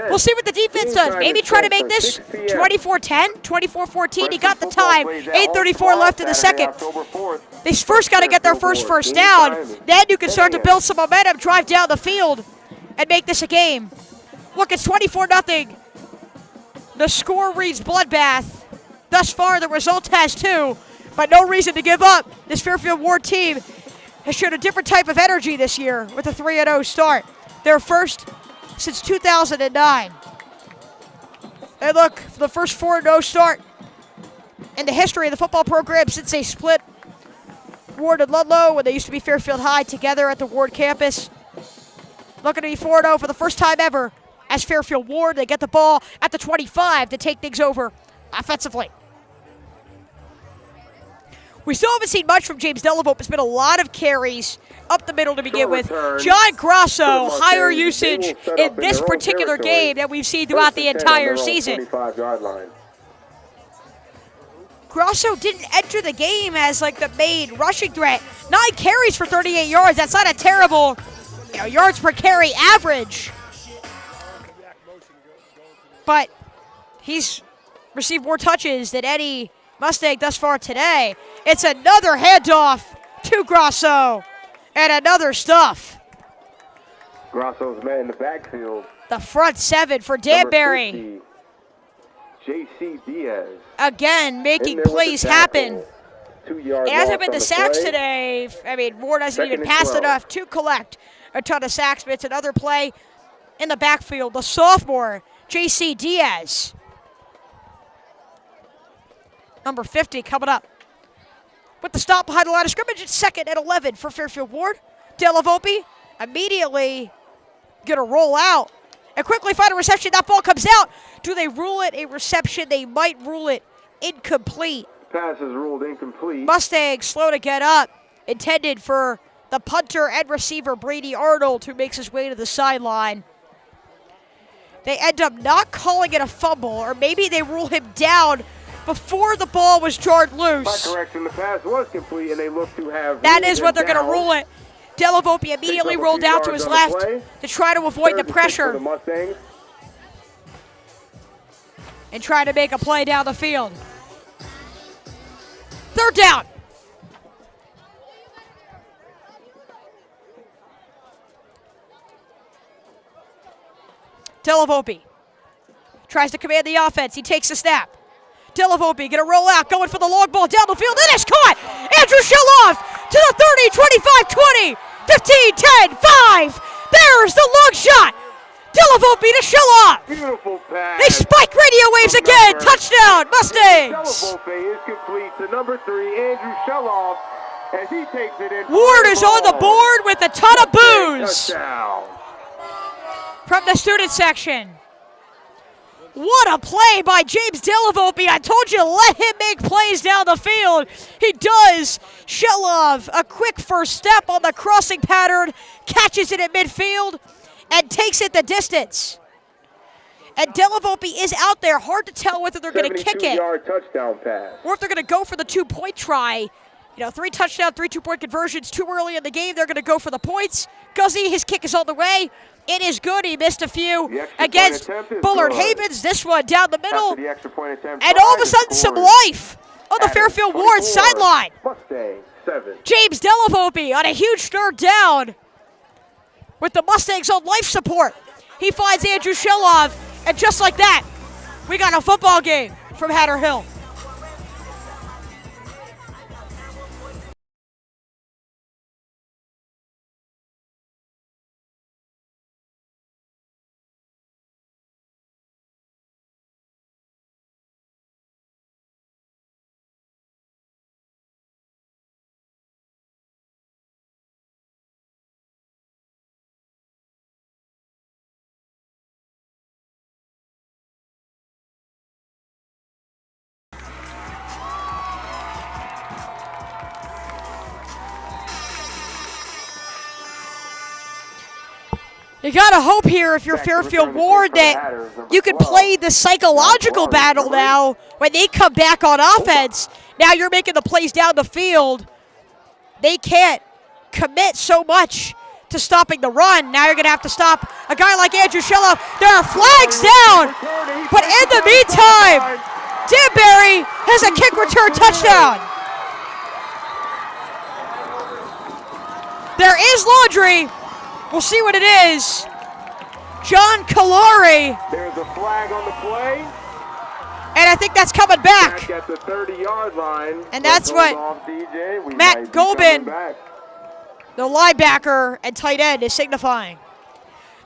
we'll see what the defense does. Maybe try to make this 24-10, 24-14. He got the time. 8:34 left in the second. They first got to get their first down. Then you can start to build some momentum, drive down the field, and make this a game. Look, it's 24-0. The score reads bloodbath. Thus far, the result has too. But no reason to give up. This Fairfield Warde team has shown a different type of energy this year with a 3-0 start. Their first since 2009. And look, for the first 4-0 start in the history of the football program since they split Warde and Ludlow when they used to be Fairfield High together at the Warde campus. Looking to be 4-0 for the first time ever as Fairfield Warde. They get the ball at the 25 to take things over offensively. We still haven't seen much from James Dellavolpe. It's been a lot of carries up the middle to begin with. John Grosso, higher usage in this particular game that we've seen throughout the entire season. Grosso didn't enter the game as like the main rushing threat. 9 carries for 38 yards. That's not a terrible, yards per carry average. But he's received more touches than any Mustang thus far today. It's another handoff to Grosso and another stuff. Grosso's man in the backfield. The front 7 for Danbury. J.C. Diaz. Again, making plays happen. 2 yards. It hasn't been the sacks today. I mean, Warde hasn't even passed enough to collect a ton of sacks, but it's another play in the backfield. The sophomore, J.C. Diaz. Number 50 coming up. With the stop behind the line of scrimmage, it's 2nd and 11 for Fairfield Warde. Dellavolpe immediately going to roll out and quickly find a reception. That ball comes out. Do they rule it a reception? They might rule it incomplete. Pass is ruled incomplete. Mustangs slow to get up. Intended for the punter and receiver, Brady Arnold, who makes his way to the sideline. They end up not calling it a fumble, or maybe they rule him down before the ball was jarred loose. By correction, the pass was complete, and they look to have. That is what they're going to rule it. Dellavolpe immediately rolled out to his left to try to avoid the pressure and try to make a play down the field. 3rd down. Dellavolpe tries to command the offense. He takes the snap. Dellavolpe going to roll out, going for the long ball down the field. It is caught. Andrew Sheloff to the 30, 25, 20, 15, 10, 5. There's the long shot. Dellavolpe to Sheloff. Beautiful pass. They spike radio waves again. Touchdown, Mustangs. Dellavolpe is complete to number 3, Andrew Sheloff, as he takes it in. Warde is on the board with a ton of boos Touchdown. from the student section. What a play by James Dellavolpe. I told you, let him make plays down the field. He does. Sheloff, a quick first step on the crossing pattern, catches it at midfield, and takes it the distance. And Dellavolpe is out there. Hard to tell whether they're going to kick it 72-yard touchdown pass. or if they're going to go for the 2-point try. 3 touchdown, 3 2-point conversions too early in the game. They're going to go for the points. Guzzy, his kick is on the way. It is good. He missed a few against Bullard Havens. This one down the middle. And all of a sudden, some life on the Fairfield Warde sideline. Mustang 7. James Dellavolpe on a huge 3rd down with the Mustangs on life support. He finds Andrew Sheloff, and just like that, we got a football game from Hatter Hill. You gotta hope here if you're Fairfield Warde that you can play the psychological battle now when they come back on offense. Now you're making the plays down the field. They can't commit so much to stopping the run. Now you're gonna have to stop a guy like Andrew Shelloff. There are flags down, but in the meantime, Danbury has a kick return touchdown. There is laundry. We'll see what it is. John Kalari. There's a flag on the play. And I think that's coming back. At the 30-yard line. And that's what Matt Gobin, the linebacker and tight end, is signifying.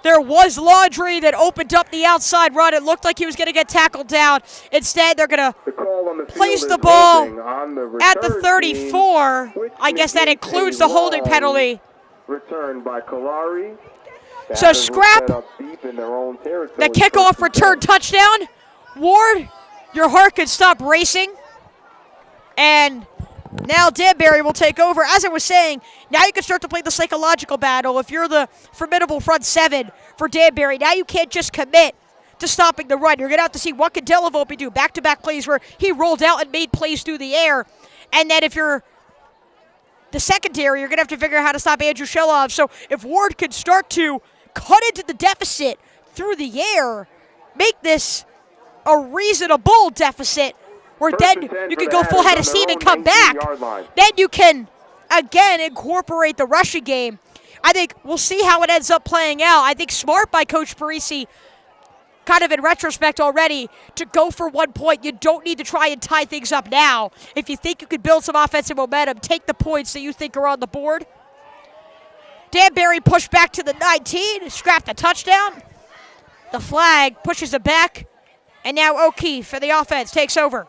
There was laundry that opened up the outside run. It looked like he was going to get tackled down. Instead, they're going to place the ball at the 34. I guess that includes the holding penalty. Returned by Kalari. So scrap the kickoff return touchdown. Ward, your heart could stop racing. And now Danbury will take over. As I was saying, now you can start to play the psychological battle. If you're the formidable front seven for Danbury, now you can't just commit to stopping the run. You're going to have to see what can Dellavolpe do. Back-to-back plays where he rolled out and made plays through the air. And then if you're the secondary, you're going to have to figure out how to stop Andrew Shelloff. So if Ward could start to cut into the deficit through the air, make this a reasonable deficit, where then you can go full head of steam and come back. Then you can, again, incorporate the rushing game. I think we'll see how it ends up playing out. I think smart by Coach Parisi, kind of in retrospect already, to go for 1 point. You don't need to try and tie things up now. If you think you could build some offensive momentum, take the points that you think are on the board. Danbury pushed back to the 19, scrapped the touchdown. The flag pushes it back, and now O'Keefe for the offense takes over.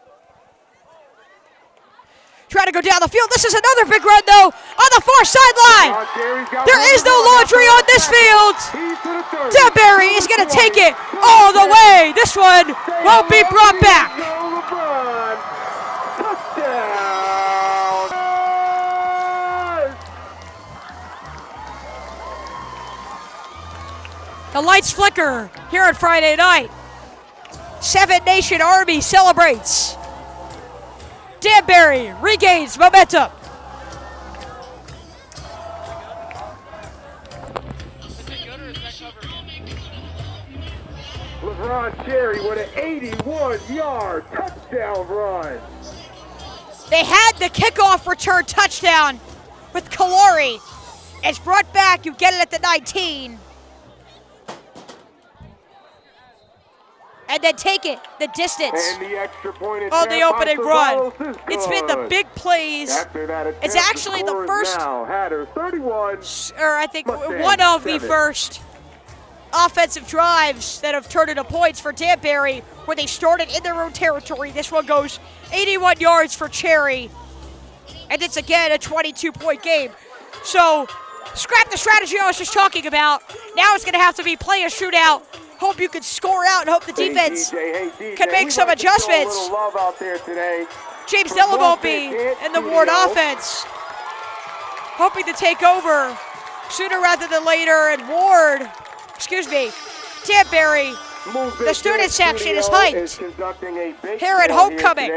Trying to go down the field. This is another big run, though, on the far sideline. There is no laundry on this field. Danbury is going to take it all the way. This one won't be brought back. The lights flicker here on Friday night. Seven Nation Army celebrates. Danbury regains momentum. LeBron Cherry with an 81-yard touchdown run. They had the kickoff return touchdown with Kalari. It's brought back. You get it at the 19. And then take it the distance and the extra point on the opening run. It's been the big plays. It's actually the first, Hatters 31, or I think Mustangs one of 7. the first offensive drives that have turned into points for Danbury, where they started in their own territory. This one goes 81 yards for Cherry, and it's again a 22-point game. So scrap the strategy I was just talking about. Now it's going to have to be play a shootout. Hope you can score out and hope the defense can make some adjustments. James Dellavolpe and the Warde offense hoping to take over sooner rather than later. And Danbury, the student section is hyped here at homecoming.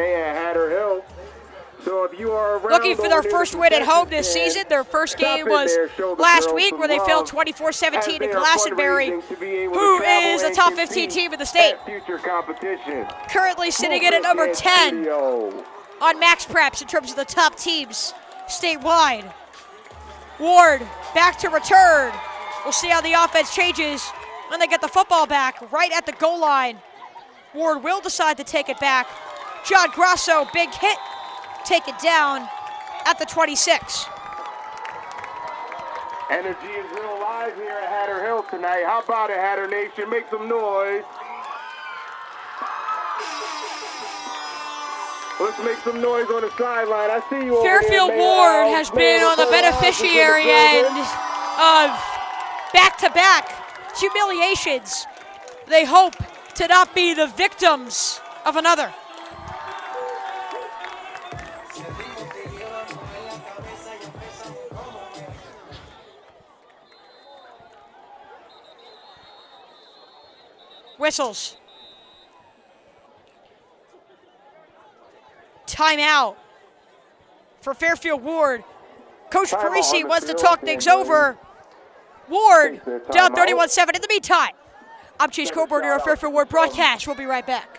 So if you are looking for their first win at home this season. Their first game was last week where they fell 24-17 to Glastonbury, who is a top 15 team in the state. Currently sitting in at number 10 on Max Preps in terms of the top teams statewide. Ward back to return. We'll see how the offense changes when they get the football back right at the goal line. Ward will decide to take it back. John Grasso, big hit. Take it down at the 26. Energy is real live here at Hatter Hill tonight. How about it, Hatter Nation? Make some noise. Let's make some noise on the sideline. I see you over Fairfield there, Warde has been on the beneficiary end of back-to-back humiliations. They hope to not be the victims of another. whistles. Timeout for Fairfield Warde. Coach Parisi wants to talk things over. Warde down 31-7. In the meantime, I'm Chase Coburn here on Fairfield Warde broadcast. We'll be right back.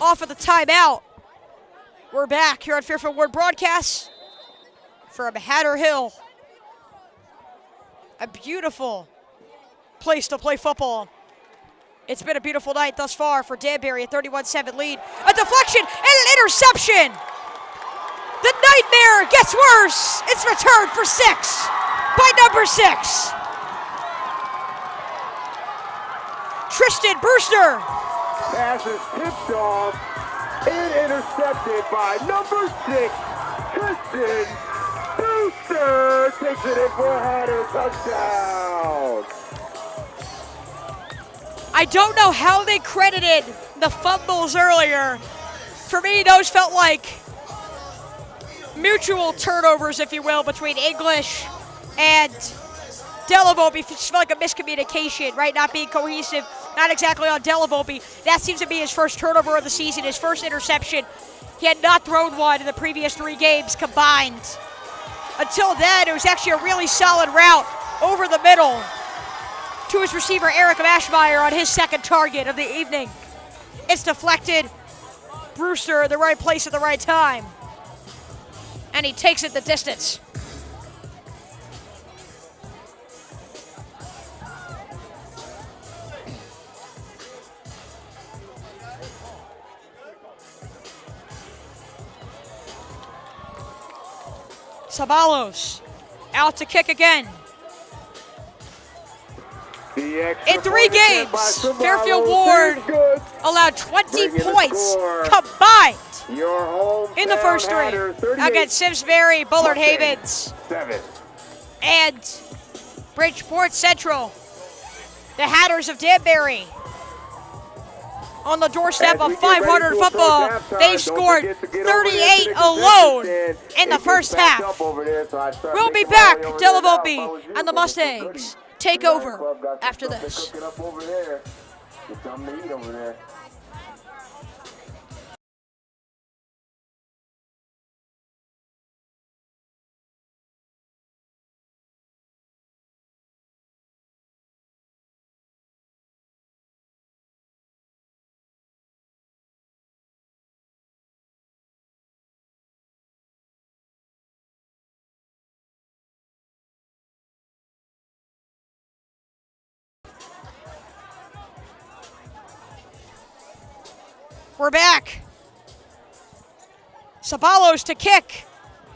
Off of the timeout. We're back here on Fairfield Warde broadcast from Hatter Hill. A beautiful place to play football. It's been a beautiful night thus far for Danbury, a 31-7 lead. A deflection and an interception. The nightmare gets worse. It's returned for 6 by number 6. Tristan Brewster. Pass is tipped off and intercepted by number 6, Tristan Brewster. Takes it in for a Hatter touchdown. I don't know how they credited the fumbles earlier. For me, those felt like mutual turnovers, if you will, between English and Dellavolpe. It just felt like a miscommunication, right? Not being cohesive. Not exactly on Dellavolpe. That seems to be his first turnover of the season, his first interception. He had not thrown one in the previous 3 games combined. Until then, it was actually a really solid route over the middle to his receiver, Eric Mashmeyer, on his second target of the evening. It's deflected. Brewster in the right place at the right time. And he takes it the distance. Sabalos out to kick again. In 3 games, Fairfield Warde allowed 20 points combined in the first 3 against Simsbury, Bullard Havens, and Bridgeport Central. The Hatters of Danbury on the doorstep of 500 football. They've scored 38 alone in the first half. We'll be back. Dellavolpe and the Mustangs take over after this. We're back. Sabalos to kick.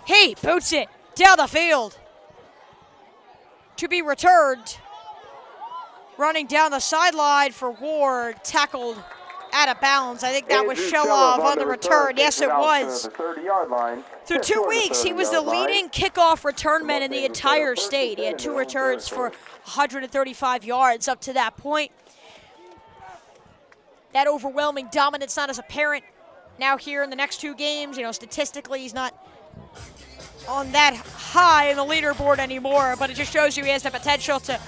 He boots it down the field. To be returned. Running down the sideline for Warde. Tackled out of bounds. I think that was Shelov on the return. Yes, it was. Through 2 weeks, he was the leading kickoff return man in the entire state. He had 2 returns for 135 yards up to that point. That overwhelming dominance not as apparent now here in the next 2 games. You know, statistically, he's not on that high in the leaderboard anymore, but it just shows you he has the potential to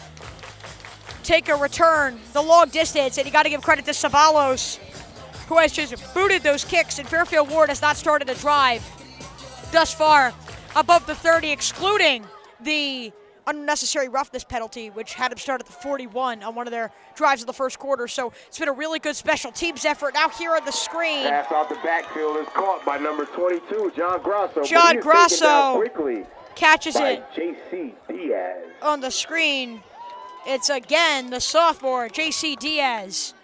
take a return the long distance, and you got to give credit to Sabalos, who has just booted those kicks, and Fairfield Warde has not started a drive thus far above the 30, excluding the unnecessary roughness penalty, which had him start at the 41 on one of their drives of the first quarter. So it's been a really good special teams effort. Now here on the screen. Pass out the backfield is caught by number 22, John Grosso. John Grosso. Quickly catches by it J.C. Diaz. on the screen. It's again the sophomore, J.C. Diaz,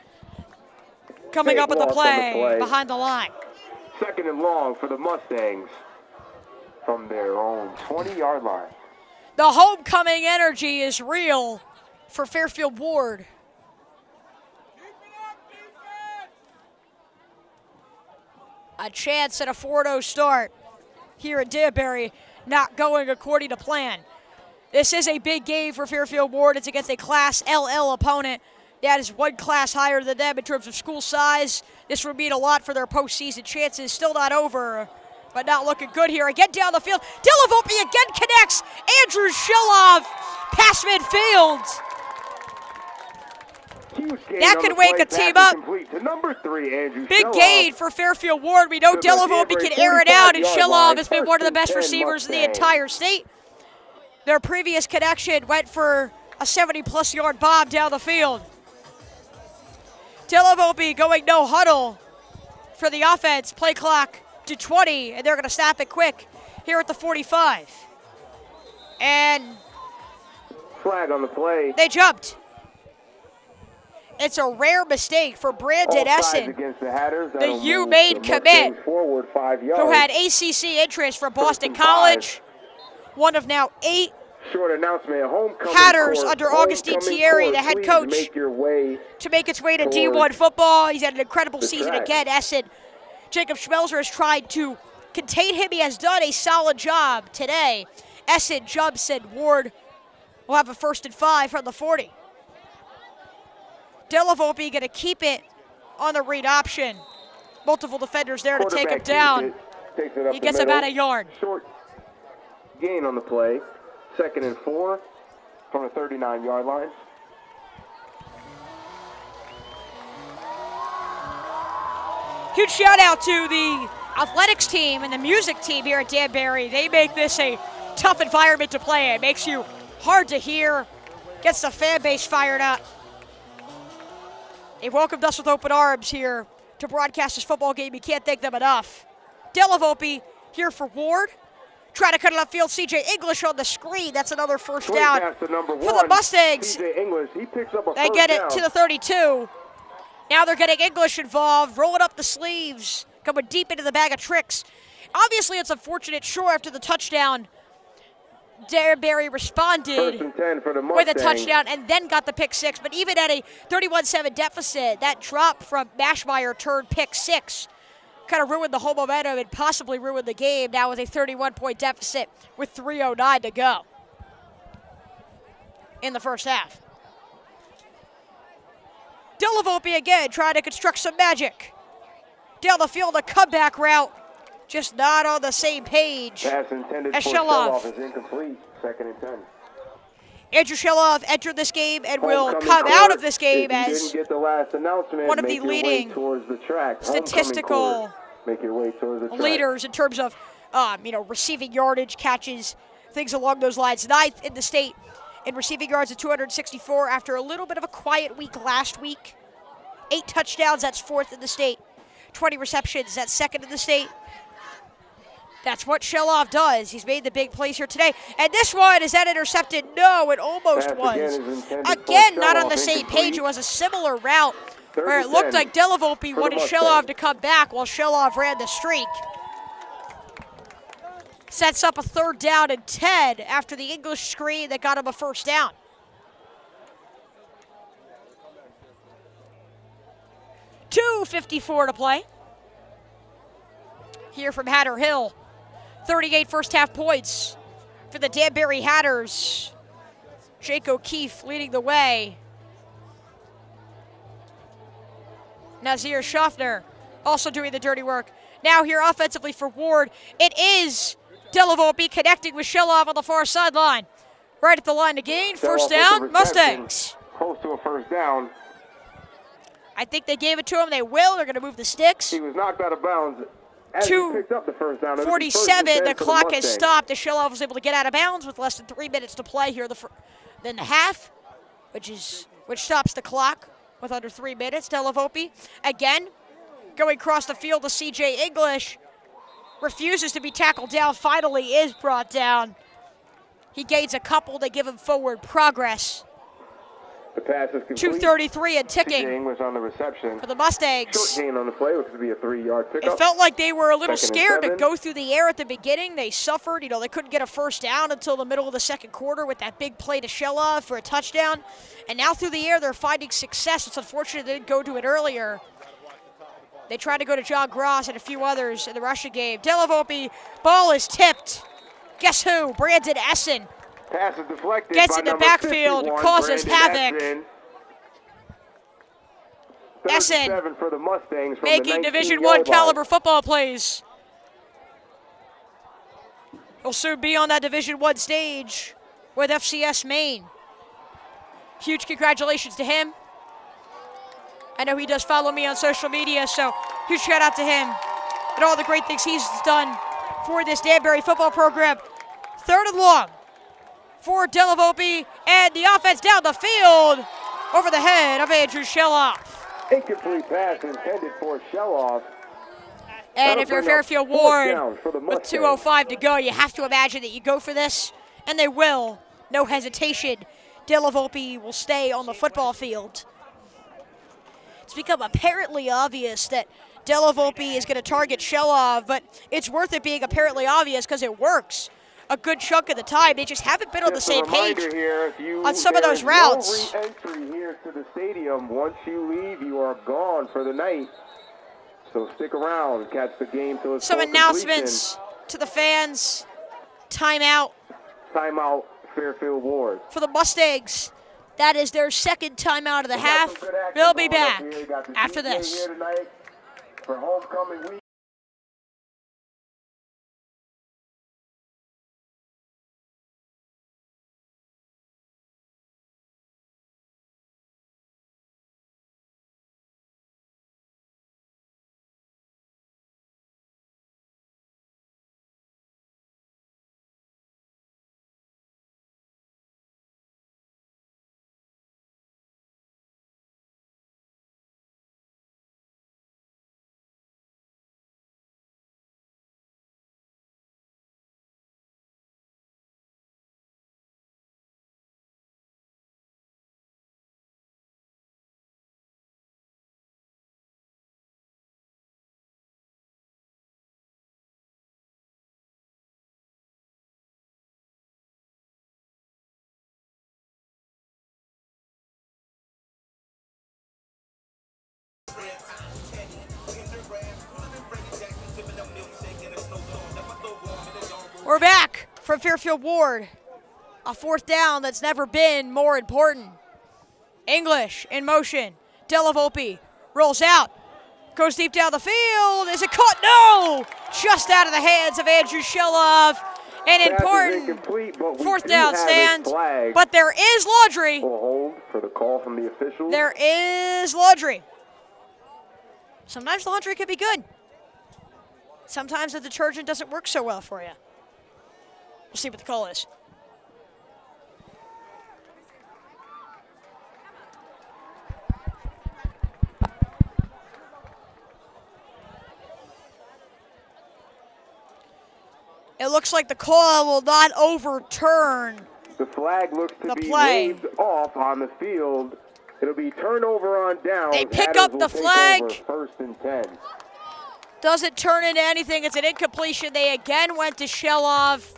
coming Big up with the loss on the play play. behind the line. 2nd and long for the Mustangs from their own 20-yard line. The homecoming energy is real for Fairfield Warde. A chance at a 4-0 start here at Danbury, not going according to plan. This is a big game for Fairfield Warde. It's against a Class LL opponent that is one class higher than them in terms of school size. This would mean a lot for their postseason chances. Still not over, but not looking good here. Again down the field. Dellavolpe again connects. Andrew Shilov past midfield. That could wake a team up. To number 3, Andrew Big Shilov. gain for Fairfield Warde. We know To the Dellavolpe Danbury can air it out, and 45-yard Shilov line. has been one of the best 1st and 10 receivers in the Mustangs. entire state. Their previous connection went for a 70-plus yard bomb down the field. Dellavolpe going no huddle for the offense. Play clock to 20, and they're going to snap it quick here at the 45. And Flag on the play. they jumped. It's a rare mistake for Brandon Offsides Esson, against the Hatters. the That'll U move made the commit, Mustangs forward 5 yards. who had ACC interest from Boston and 5. College, one of now 8 Short announcement. Homecoming Hatters court. under Augustine Homecoming Thierry, court. the head Please coach, make your way. to make its way to towards D1 football. He's had an incredible the season track. again. Esson, Jacob Schmelzer has tried to contain him. He has done a solid job today. Esson jumps, and Warde will have a 1st and 5 from the 40. Dellavolpe going to keep it on the read option. Multiple defenders there to take him Quarterback down. takes it up He the gets middle. about a yard. Short gain on the play. 2nd and 4 from the 39-yard line. Huge shout out to the athletics team and the music team here at Danbury. They make this a tough environment to play in. It makes you hard to hear, gets the fan base fired up. They welcomed us with open arms here to broadcast this football game. You can't thank them enough. Dellavolpe here for Warde. Trying to cut it upfield. CJ English on the screen. That's another 1st Swing down pass to number for 1. the Mustangs. CJ English, he picks up a They first get it down. to the 32. Now they're getting English involved, rolling up the sleeves, coming deep into the bag of tricks. Obviously, it's unfortunate, sure, after the touchdown, Danbury responded 1st and 10 for the with a Mustangs. touchdown and then got the pick 6. But even at a 31-7 deficit, that drop from Mashmeyer turned pick 6 kind of ruined the whole momentum and possibly ruined the game. Now with a 31-point deficit with 3:09 to go in the first half. Dellavolpe again trying to construct some magic. Down the field, a comeback route. Just not on the same page. Pass intended for Shilov. Shilov is incomplete. 2nd and 10. Andrew Shilov entered this game and will Homecoming come court. out of this game If you as didn't get the last announcement, one of make the your way leading towards the track. Homecoming statistical court. Make your way towards the track. leaders in terms of receiving yardage, catches, things along those lines. 9th in the state in receiving yards at 264 after a little bit of a quiet week last week. 8 touchdowns, that's 4th in the state. 20 receptions, that's 2nd in the state. That's what Shilov does. He's made the big plays here today. And this one, is that intercepted? No, it almost Pass was. again is intended for Again, not on Shilov, the same incomplete. page. It was a similar route where it 30-10 looked like Dellavolpe for wanted the Shilov Mustangs. to come back while Shilov ran the streak. Sets up a 3rd down and 10 after the English screen that got him a 1st down. .254 to play. Here from Hatter Hill. 38 first half points for the Danbury Hatters. Jake O'Keefe leading the way. Nazir Schaffner also doing the dirty work. Now here offensively for Warde, it is Dellavolpe connecting with Shilov on the far sideline. Right at the line to gain, 1st down, Mustangs. Close to a 1st down. I think they gave it to him. They will. They're going to move the sticks. He was knocked out of bounds as he picked up the 1st down. It'll be 1st 47. and 10 The for clock has Mustangs. stopped as Shilov was able to get out of bounds with less than 3 minutes to play here. Then the half, which stops the clock with under 3 minutes. Dellavolpe again going across the field to C.J. English. Refuses to be tackled down. Finally is brought down He gains a couple to give him forward progress. The pass is complete. 2:33 and ticking English on the reception. for the Mustangs. Short gain on the play, which would be a 3-yard pickup. It felt like they were a little Second and scared to 7. go through the air at the beginning. They suffered. They couldn't get a first down until the middle of the second quarter with that big play to Shella for a touchdown. And now through the air, they're finding success. It's unfortunate they didn't go to it earlier. They tried to go to John Gross and a few others in the rushing game. Dellavolpe, ball is tipped. Guess who? Brandon Esson. Pass is deflected. Gets by in the number backfield, 51, causes Brandon havoc. Esson. Esson 37 for the Mustangs from making the Division 19-yard I caliber line. football plays. He'll soon be on that Division I stage with FCS Maine. Huge congratulations to him. I know he does follow me on social media, so huge shout out to him and all the great things he's done for this Danbury football program. 3rd and long for Dellavolpe, and the offense down the field over the head of Andrew Sheloff. Incomplete pass intended for Sheloff. And if you're Fairfield Warde with Mustangs. 2:05 to go, you have to imagine that you go for this, and they will. No hesitation. Dellavolpe will stay on the football field. It's become apparently obvious that Dellavolpe is going to target Sheloff, but it's worth it being apparently obvious because it works a good chunk of the time. They just haven't been on the same page on some of those routes. No re-entry here to the stadium. Once you leave, you are gone for the night. So stick around, catch the game till it's Some full announcements to the fans. Timeout completion. Timeout, Fairfield Warde. for the Mustangs. That is their second timeout of the half. They'll be back after this. Here tonight for homecoming week. We're back from Fairfield Warde. A 4th down that's never been more important. English in motion. Dellavolpe rolls out. Goes deep down the field. Is it caught? No! Just out of the hands of Andrew Sheloff. An important Incomplete, but we 4th do down have a stand. flag. But there is laundry. We'll hold for the call from the officials. There is laundry. Sometimes laundry can be good. Sometimes the detergent doesn't work so well for you. We'll see what the call is. It looks like the call will not overturn The flag looks to the be play. waved off on the field. It'll be turnover on down. They pick Hatters up will the take flag. over 1st and 10. Doesn't turn into anything. It's an incompletion. They again went to Sheloff.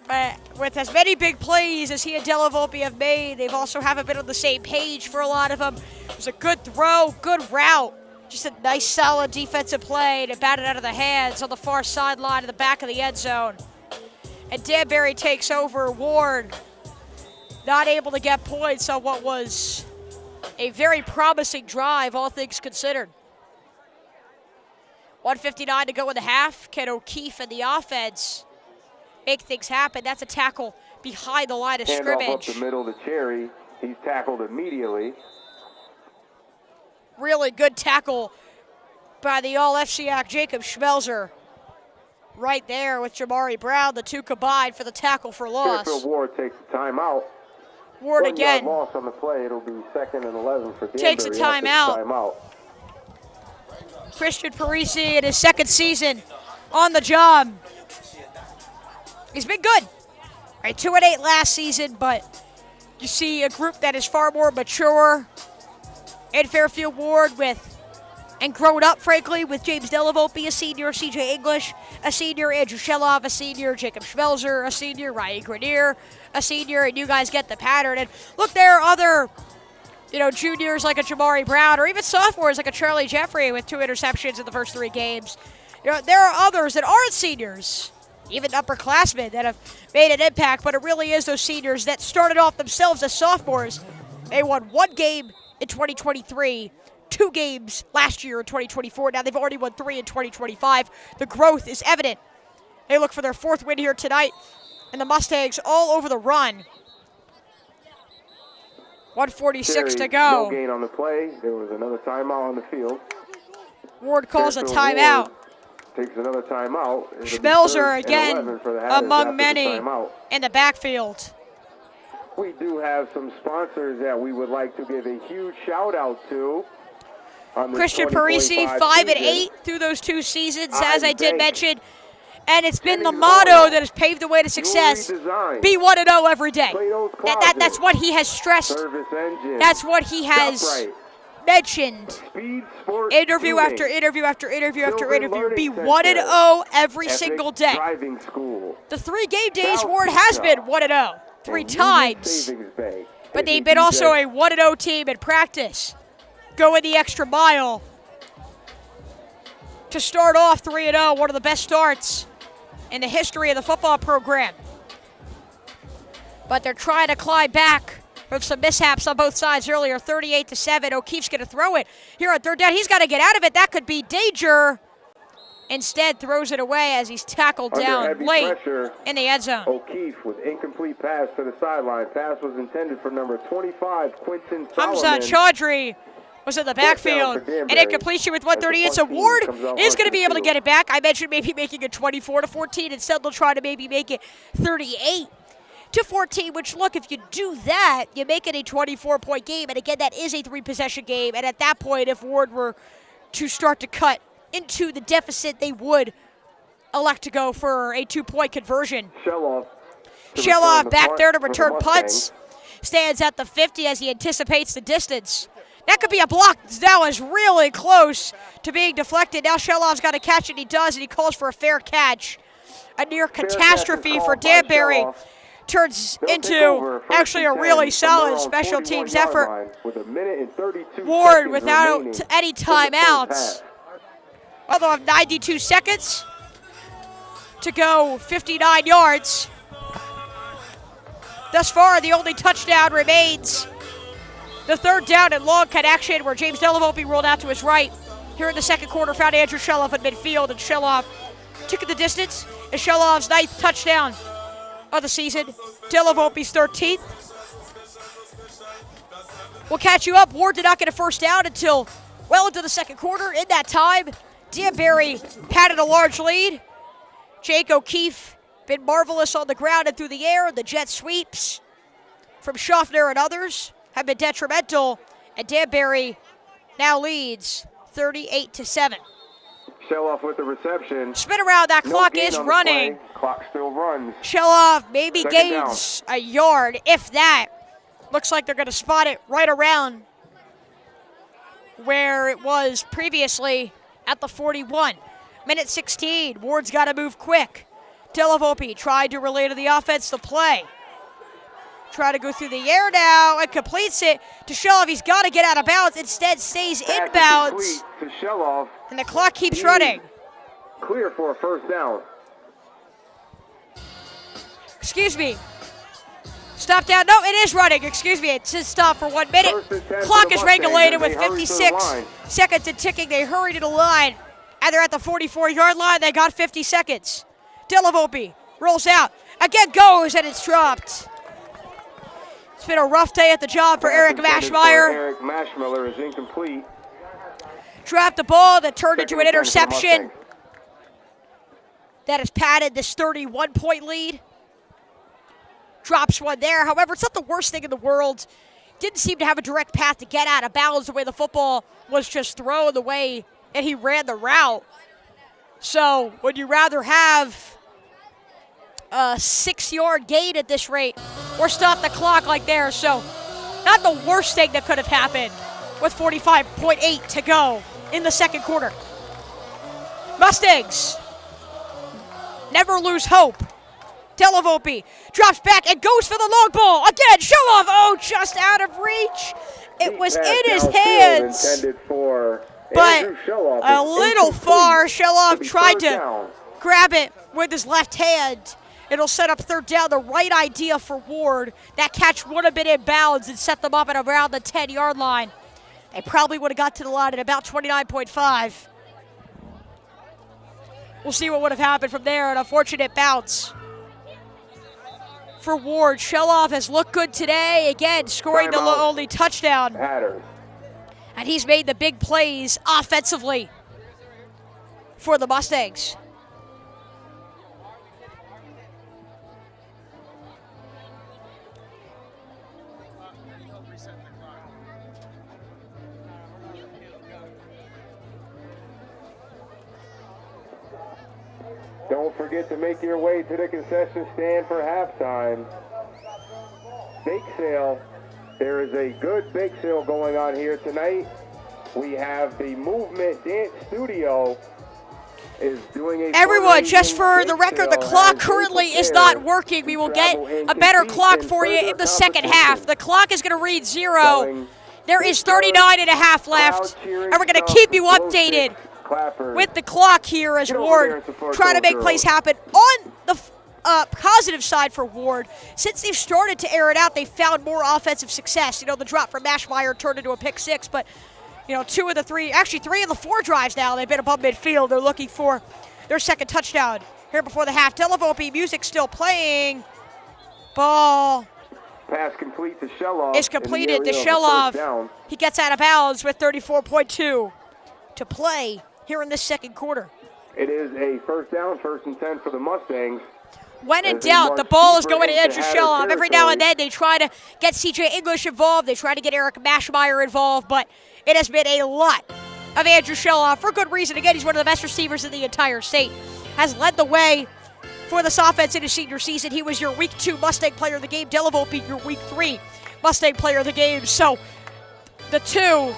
But with as many big plays as he and Dellavolpe have made, they've also haven't been on the same page for a lot of them. It was a good throw, good route. Just a nice, solid defensive play to bat it out of the hands on the far sideline of the back of the end zone. And Danbury takes over. Warde not able to get points on what was a very promising drive, all things considered. 1:59 to go in the half. Ken O'Keefe and the offense make things happen. That's a tackle behind the line of Handoff up scrimmage. the middle to Cherry. He's tackled immediately. Really good tackle by the All-FCAC Jacob Schmelzer. Right there with Jamari Brown, the two combined for the tackle for loss. Fairfield Warde takes a timeout. Warde 1 yard again loss on the play. It'll be 2nd and 11 for Danbury. takes a timeout. Timeout. Christian Parisi in his 2nd season on the job. He's been good. Right, 2-8 last season, but you see a group that is far more mature in Fairfield Warde and grown up, frankly, with James Dellavolpe, a senior, CJ English, a senior, Andrew Sheloff, a senior, Jacob Schmelzer, a senior, Ryan Grenier, a senior, and you guys get the pattern. And look, there are other, juniors like a Jamari Brown, or even sophomores like a Charlie Jeffrey with 2 interceptions in the first 3 games. There are others that aren't seniors, even upperclassmen, that have made an impact, but it really is those seniors that started off themselves as sophomores. They won 1 game in 2023, 2 games last year in 2024. Now they've already won 3 in 2025. The growth is evident. They look for their 4th win here tonight, and the Mustangs all over the run. 1:46 to go. No gain on the play. There was another timeout on the field. Ward calls a timeout. Takes another timeout. Schmelzer again among many in the backfield. We do have some sponsors that we would like to give a huge shout out to. Christian Parisi, 5-8 through those 2 seasons, as I did mention. And it's been the motto that has paved the way to success. Be 1-0 every day. That's what he has stressed. That's what he has mentioned. Interview after interview after interview after interview. Be 1-0 every single day. The 3 game days, Ward has been 1-0 3 times. But they've been also a 1-0 team in practice. Going the extra mile to start off 3-0, one of the best starts in the history of the football program. But they're trying to climb back from some mishaps on both sides earlier. 38-7. O'Keefe's going to throw it here on 3rd down. He's got to get out of it. That could be danger. Instead, throws it away as he's tackled down late in the end zone. O'Keefe with incomplete pass to the sideline. Pass was intended for number 25, Quinton Solomon. Hamza Chaudhry was in the backfield, and incompletion with 1:38. So Ward is going to be able to get it back. I mentioned maybe making it 24-14. Instead, they'll try to maybe make it 38-14, which, look, if you do that, you make it a 24-point game. And again, that is a 3-possession game. And at that point, if Ward were to start to cut into the deficit, they would elect to go for a 2-point conversion. Sheloff back there to return punts. Stands at the 50 as he anticipates the distance. That could be a block. That was really close to being deflected. Now Sheloff's got to catch it. He does, and he calls for a fair catch. A near catastrophe for Danbury. Turns into actually a really solid special teams effort. Ward without any timeouts. Although have 92 seconds to go, 59 yards. Thus far, the only touchdown remains the 3rd down and long connection where James Dellavolpe rolled out to his right. Here in the second quarter, found Andrew Sheloff at midfield, and Sheloff took the distance. And Sheloff's 9th touchdown of the season. Dellavolpe's 13th. We'll catch you up. Ward did not get a first down until well into the second quarter. In that time, Danbury padded a large lead. Jake O'Keefe been marvelous on the ground and through the air. The jet sweeps from Schaffner and others have been detrimental, and Danbury now leads 38-7. Sheloff with the reception. Spin around, that clock is running. Clock still runs. Sheloff maybe gains a yard, if that. Looks like they're going to spot it right around where it was previously at the 41. Minute 16, Ward's got to move quick. Dellavolpe tried to relay to the offense the play. Try to go through the air now and completes it to Sheloff. He's got to get out of bounds. Instead, stays inbounds. To Sheloff. And the clock keeps running. Clear for a first down. Excuse me. Stop down. No, it is running. Excuse me. It says stop for 1 minute. Clock is regulated with 56 seconds and ticking. They hurry to the line. And they're at the 44-yard line. They got 50 seconds. Dellavolpe rolls out. Again goes, and it's dropped. It's been a rough day at the job for Eric Mashmeyer. Eric Mashmiller is incomplete. Dropped the ball that turned into an interception. That has padded this 31-point lead. Drops one there. However, it's not the worst thing in the world. Didn't seem to have a direct path to get out of bounds the way the football was just thrown, the way that he ran the route. So would you rather have a 6-yard gain at this rate or stop the clock like there. So not the worst thing that could have happened with 45.8 to go in the second quarter. Mustangs never lose hope. Dellavolpe drops back and goes for the long ball. Again, Shelov, oh, just out of reach. It was in his hands, but a little far. Shelov tried to grab it with his left hand. It'll set up third down, the right idea for Warde. That catch would have been in bounds and set them up at around the 10-yard line. They probably would have got to the line at about 29.5. We'll see what would have happened from there. An unfortunate bounce for Warde. Shelov has looked good today. Again, scoring the only touchdown. Hatters. And he's made the big plays offensively for the Mustangs. Don't forget to make your way to the concession stand for halftime. Bake sale. There is a good bake sale going on here tonight. We have the Movement Dance Studio is doing a Everyone, just for the record, the clock currently is not working. We will get a better clock for you in the second half. The clock is going to read 0. There is 39 and a half left, and we're going to keep you updated with the clock here as Warde trying to make plays happen. On the positive side for Warde, since they've started to air it out, they've found more offensive success. You know, the drop from Mashmeyer turned into a pick 6, but, you know, 2 of the 3, actually 3 of the 4 drives now, they've been above midfield. They're looking for their second touchdown here before the half. Dellavolpe, music still playing. Ball. Pass complete to Shelov. Is completed to Shelov. He gets out of bounds with 34.2 to play here in this second quarter. It is a first down, 1st and 10 for the Mustangs. When in doubt, the ball is going to Andrew Shelov. Every now and then they try to get CJ English involved. They try to get Eric Mashmeyer involved, but it has been a lot of Andrew Shelov for good reason. Again, he's one of the best receivers in the entire state. Has led the way for this offense in his senior season. He was your Week 2 Mustang Player of the Game. Dellavolpe, your Week 3 Mustang Player of the Game. So the two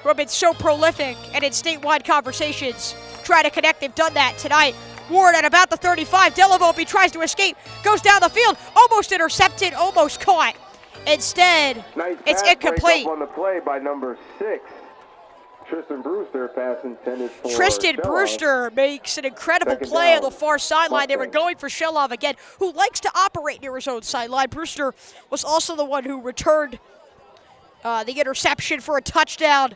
who have been so prolific and in statewide conversations try to connect. They've done that tonight. Warde at about the 35. Dellavolpe tries to escape, goes down the field, almost intercepted, almost caught. Instead, it's incomplete. On the play by number 6, Tristan Brewster, pass intended for Tristan Shelov. Brewster makes an incredible play on the far sideline. They were going for Shelov again, who likes to operate near his own sideline. Brewster was also the one who returned the interception for a touchdown.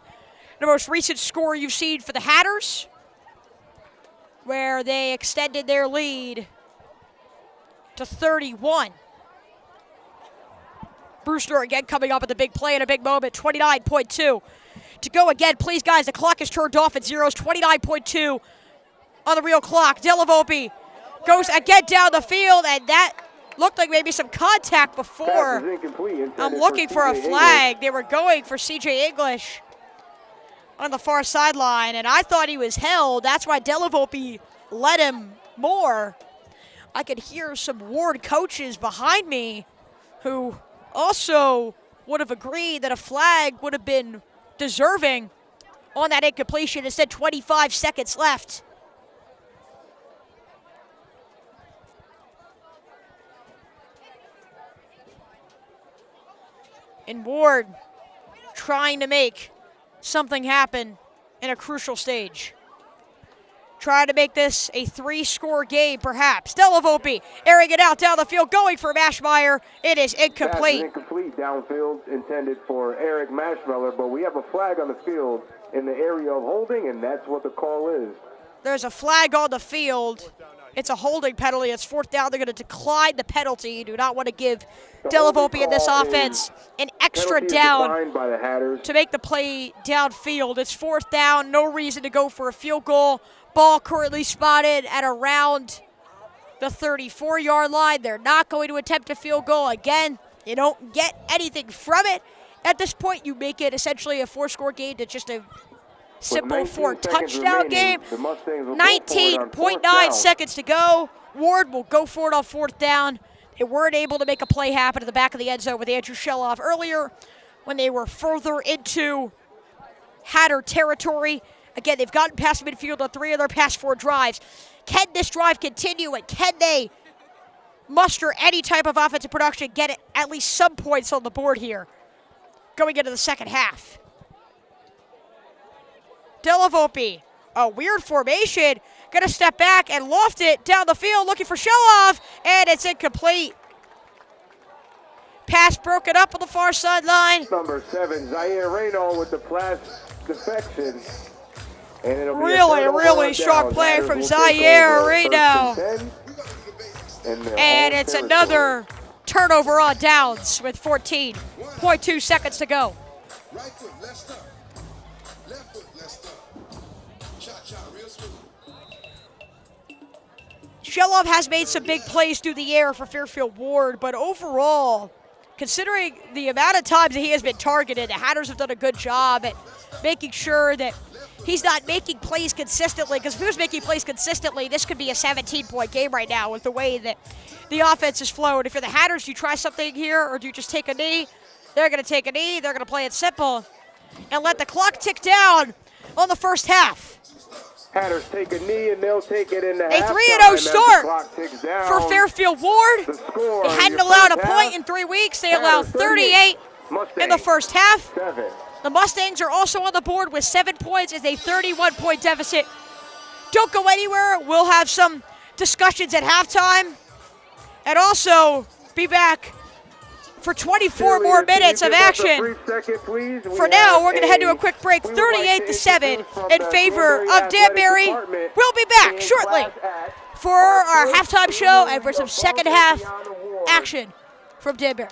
The most recent score you've seen for the Hatters, where they extended their lead to 31. Brewster again coming up with a big play and a big moment, 29.2. To go again, please, guys, the clock is turned off at zeros, 29.2 on the real clock. Dellavolpe goes again down the field, and that looked like maybe some contact before. I'm looking for a flag. They were going for CJ English on the far sideline, and I thought he was held. That's why Dellavolpe let him more. I could hear some Warde coaches behind me who also would have agreed that a flag would have been deserving on that incompletion. Instead, 25 seconds left. And Warde trying to make something happen in a crucial stage. Try to make this a 3-score game, perhaps. Dellavolpe airing it out down the field, going for Mashmeyer. It is incomplete. Pass is incomplete downfield, intended for Eric Mashmeyer, but we have a flag on the field in the area of holding, and that's what the call is. There's a flag on the field. It's a holding penalty. It's 4th down. They're going to decline the penalty. You do not want to give Dellavolpe in this offense an extra down by the Hatters to make the play downfield. It's 4th down. No reason to go for a field goal. Ball currently spotted at around the 34-yard line. They're not going to attempt a field goal. Again, you don't get anything from it. At this point, you make it essentially a 4-score game to just a simple 4-touchdown game. 19.9 seconds to go. Warde will go for it on 4th down. They weren't able to make a play happen at the back of the end zone with Andrew Sheloff earlier when they were further into Hatter territory. Again, they've gotten past midfield on 3 of their past 4 drives. Can this drive continue, and can they muster any type of offensive production, get at least some points on the board here going into the second half? Dellavolpe, a weird formation, gonna step back and loft it down the field, looking for Sheloff, and it's incomplete. Pass broken up on the far sideline. Number 7, Zaire Reynold with the pass defection. And it'll be really strong play from Zaire Reynold. And it's another turnover on downs with 14.2 seconds to go. Right foot, left stop. Left foot, left stop. Cha-cha, real smooth. Sheloff has made some big plays through the air for Fairfield Warde, but overall, considering the amount of times that he has been targeted, the Hatters have done a good job at making sure that he's not making plays consistently, because if he was making plays consistently, this could be a 17-point game right now with the way that the offense is flowed. If you're the Hatters, do you try something here, or do you just take a knee? They're going to take a knee. They're going to play it simple and let the clock tick down on the first half. Hatters take a knee, and they'll take it in the A 3-0 start for Fairfield Warde. They hadn't allowed a point in 3 weeks. They allowed 38 in the first half. The Mustangs are also on the board with 7 points as a 31-point deficit. Don't go anywhere. We'll have some discussions at halftime and also be back for 24 more minutes of action. For now, we're going to head to a quick break, 38-7 in favor of Danbury. We'll be back shortly for our halftime show and for some second half action from Danbury.